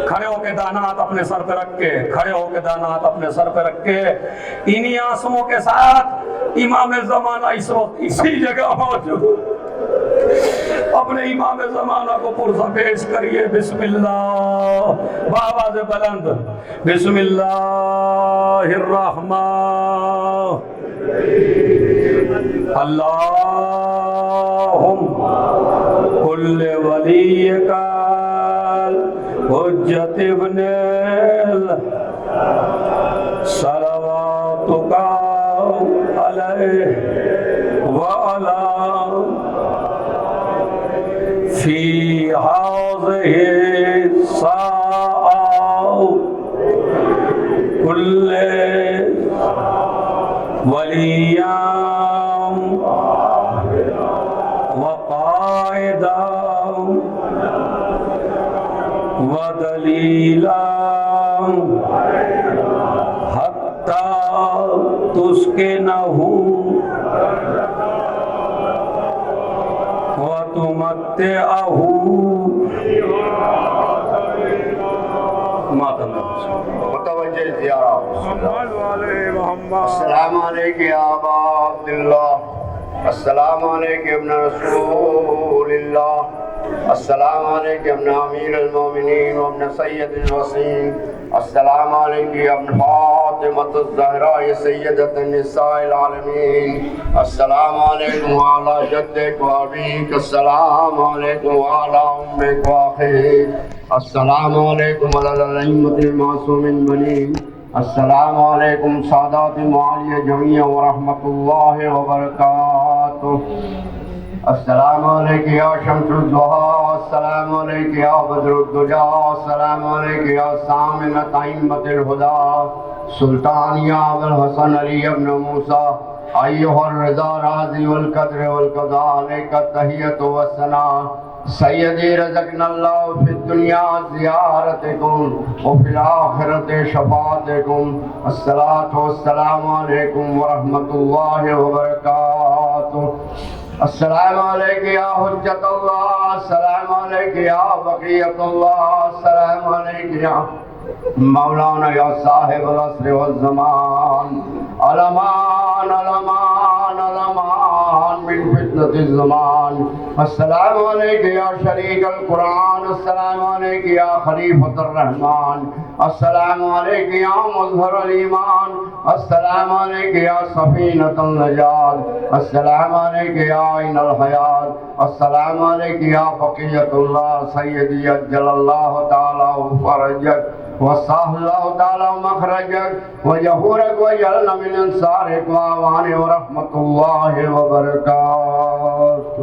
खड़े होके दाना हाथ अपने सर पे रख के, खड़े होके दाना हाथ अपने सर पे रख के, इन्हीं आंसुओं के साथ इमाम ज़माना इस वक्त इसी जगह मौजूद, अपने इमाम ज़माना को पुरसा पेश करिए। बिस्मिल्लाह, बाबा से बुलंद, बिस्मिल्लाहिर्रहमान, अल्लाहुम्मा कुल्ले वलियका हुज्जत इब्ने सलवातुका अलैहि व अला फी हाज़िहि साअ कुल्ले व दलीला हत्ता तुस्के न हूँ व तुमत्ते आहू मातम मुतवज्जे ज़ियारा अस्सलामु अलैकुम या अबा अब्दुल्लाह अस्सलामु अलैकुम इब्न रसूलिल्लाह अस्सलामु अलैकुम इब्न अमीरुल मोमिनीन व इब्न सय्यदुल वसीम अस्सलामु अलैकुम इब्न फातिमतुज़ ज़हरा सय्यदतुन निसाइल आलमीन अस्सलामु अलैकुम व अला जद्दिक व अबीक अस्सलामु अलैकुम व अला उम्मिक व अखीक अस्सलामु अलैकुम अला अइम्मतिल मासूमिन बनीन अस्सलामु अलैकुम सादाती मुआलिया जमीया व रहमतुल्लाहि व बरकातुहू अस्सलामु अलैकुम या शम्सुद दुहा अस्सलामु अलैकुम या बदरुद दुजा अस्सलामु अलैकुम या सामिनत अइम्मतिल हुदा सुल्तानिया अबुल हसन अली इब्न मूसा अय्युहर रिज़ा राज़ी वल क़द्र वल क़ज़ा अलैका तहियतु व सना सय्यदी रज़क़नल्लाहु फिद दुनिया ज़ियारतकुम व फिल आखिरति शफ़ाअतकुम अस्सलातु वस्सलामु अलैकुम व रहमतुल्लाहि व बरकातुहू अस्सलामु अलैकुम या हुज्जतल्लाह अस्सलामु अलैकुम या बक़ियतल्लाह अस्सलामु अलैकुम या मौलाना या साहिबुल अस्र वल ज़मान अलमान अलमान अलमान मिन फितनतिज़ ज़मान अस्सलामु अलैकुम या शरीकल कुरान अस्सलामु अलैकुम या खलीफतुर रहमान अस्सलामु अलैकुम या मुज़हरुल ईमान अस्सलामु अलैकुम या सफीनतुन नजात अस्सलामु अलैकुम या ऐनुल हयात अस्सलामु अलैकुम या बक़ियतुल्लाह सय्यदी अज्जलल्लाहु तआला फरजक वसाहल्लाहु तआला मखरजक व यहूरक व जलना मिन अंसारिक व अवानि व रहमतुल्लाहि व बरकातुहू।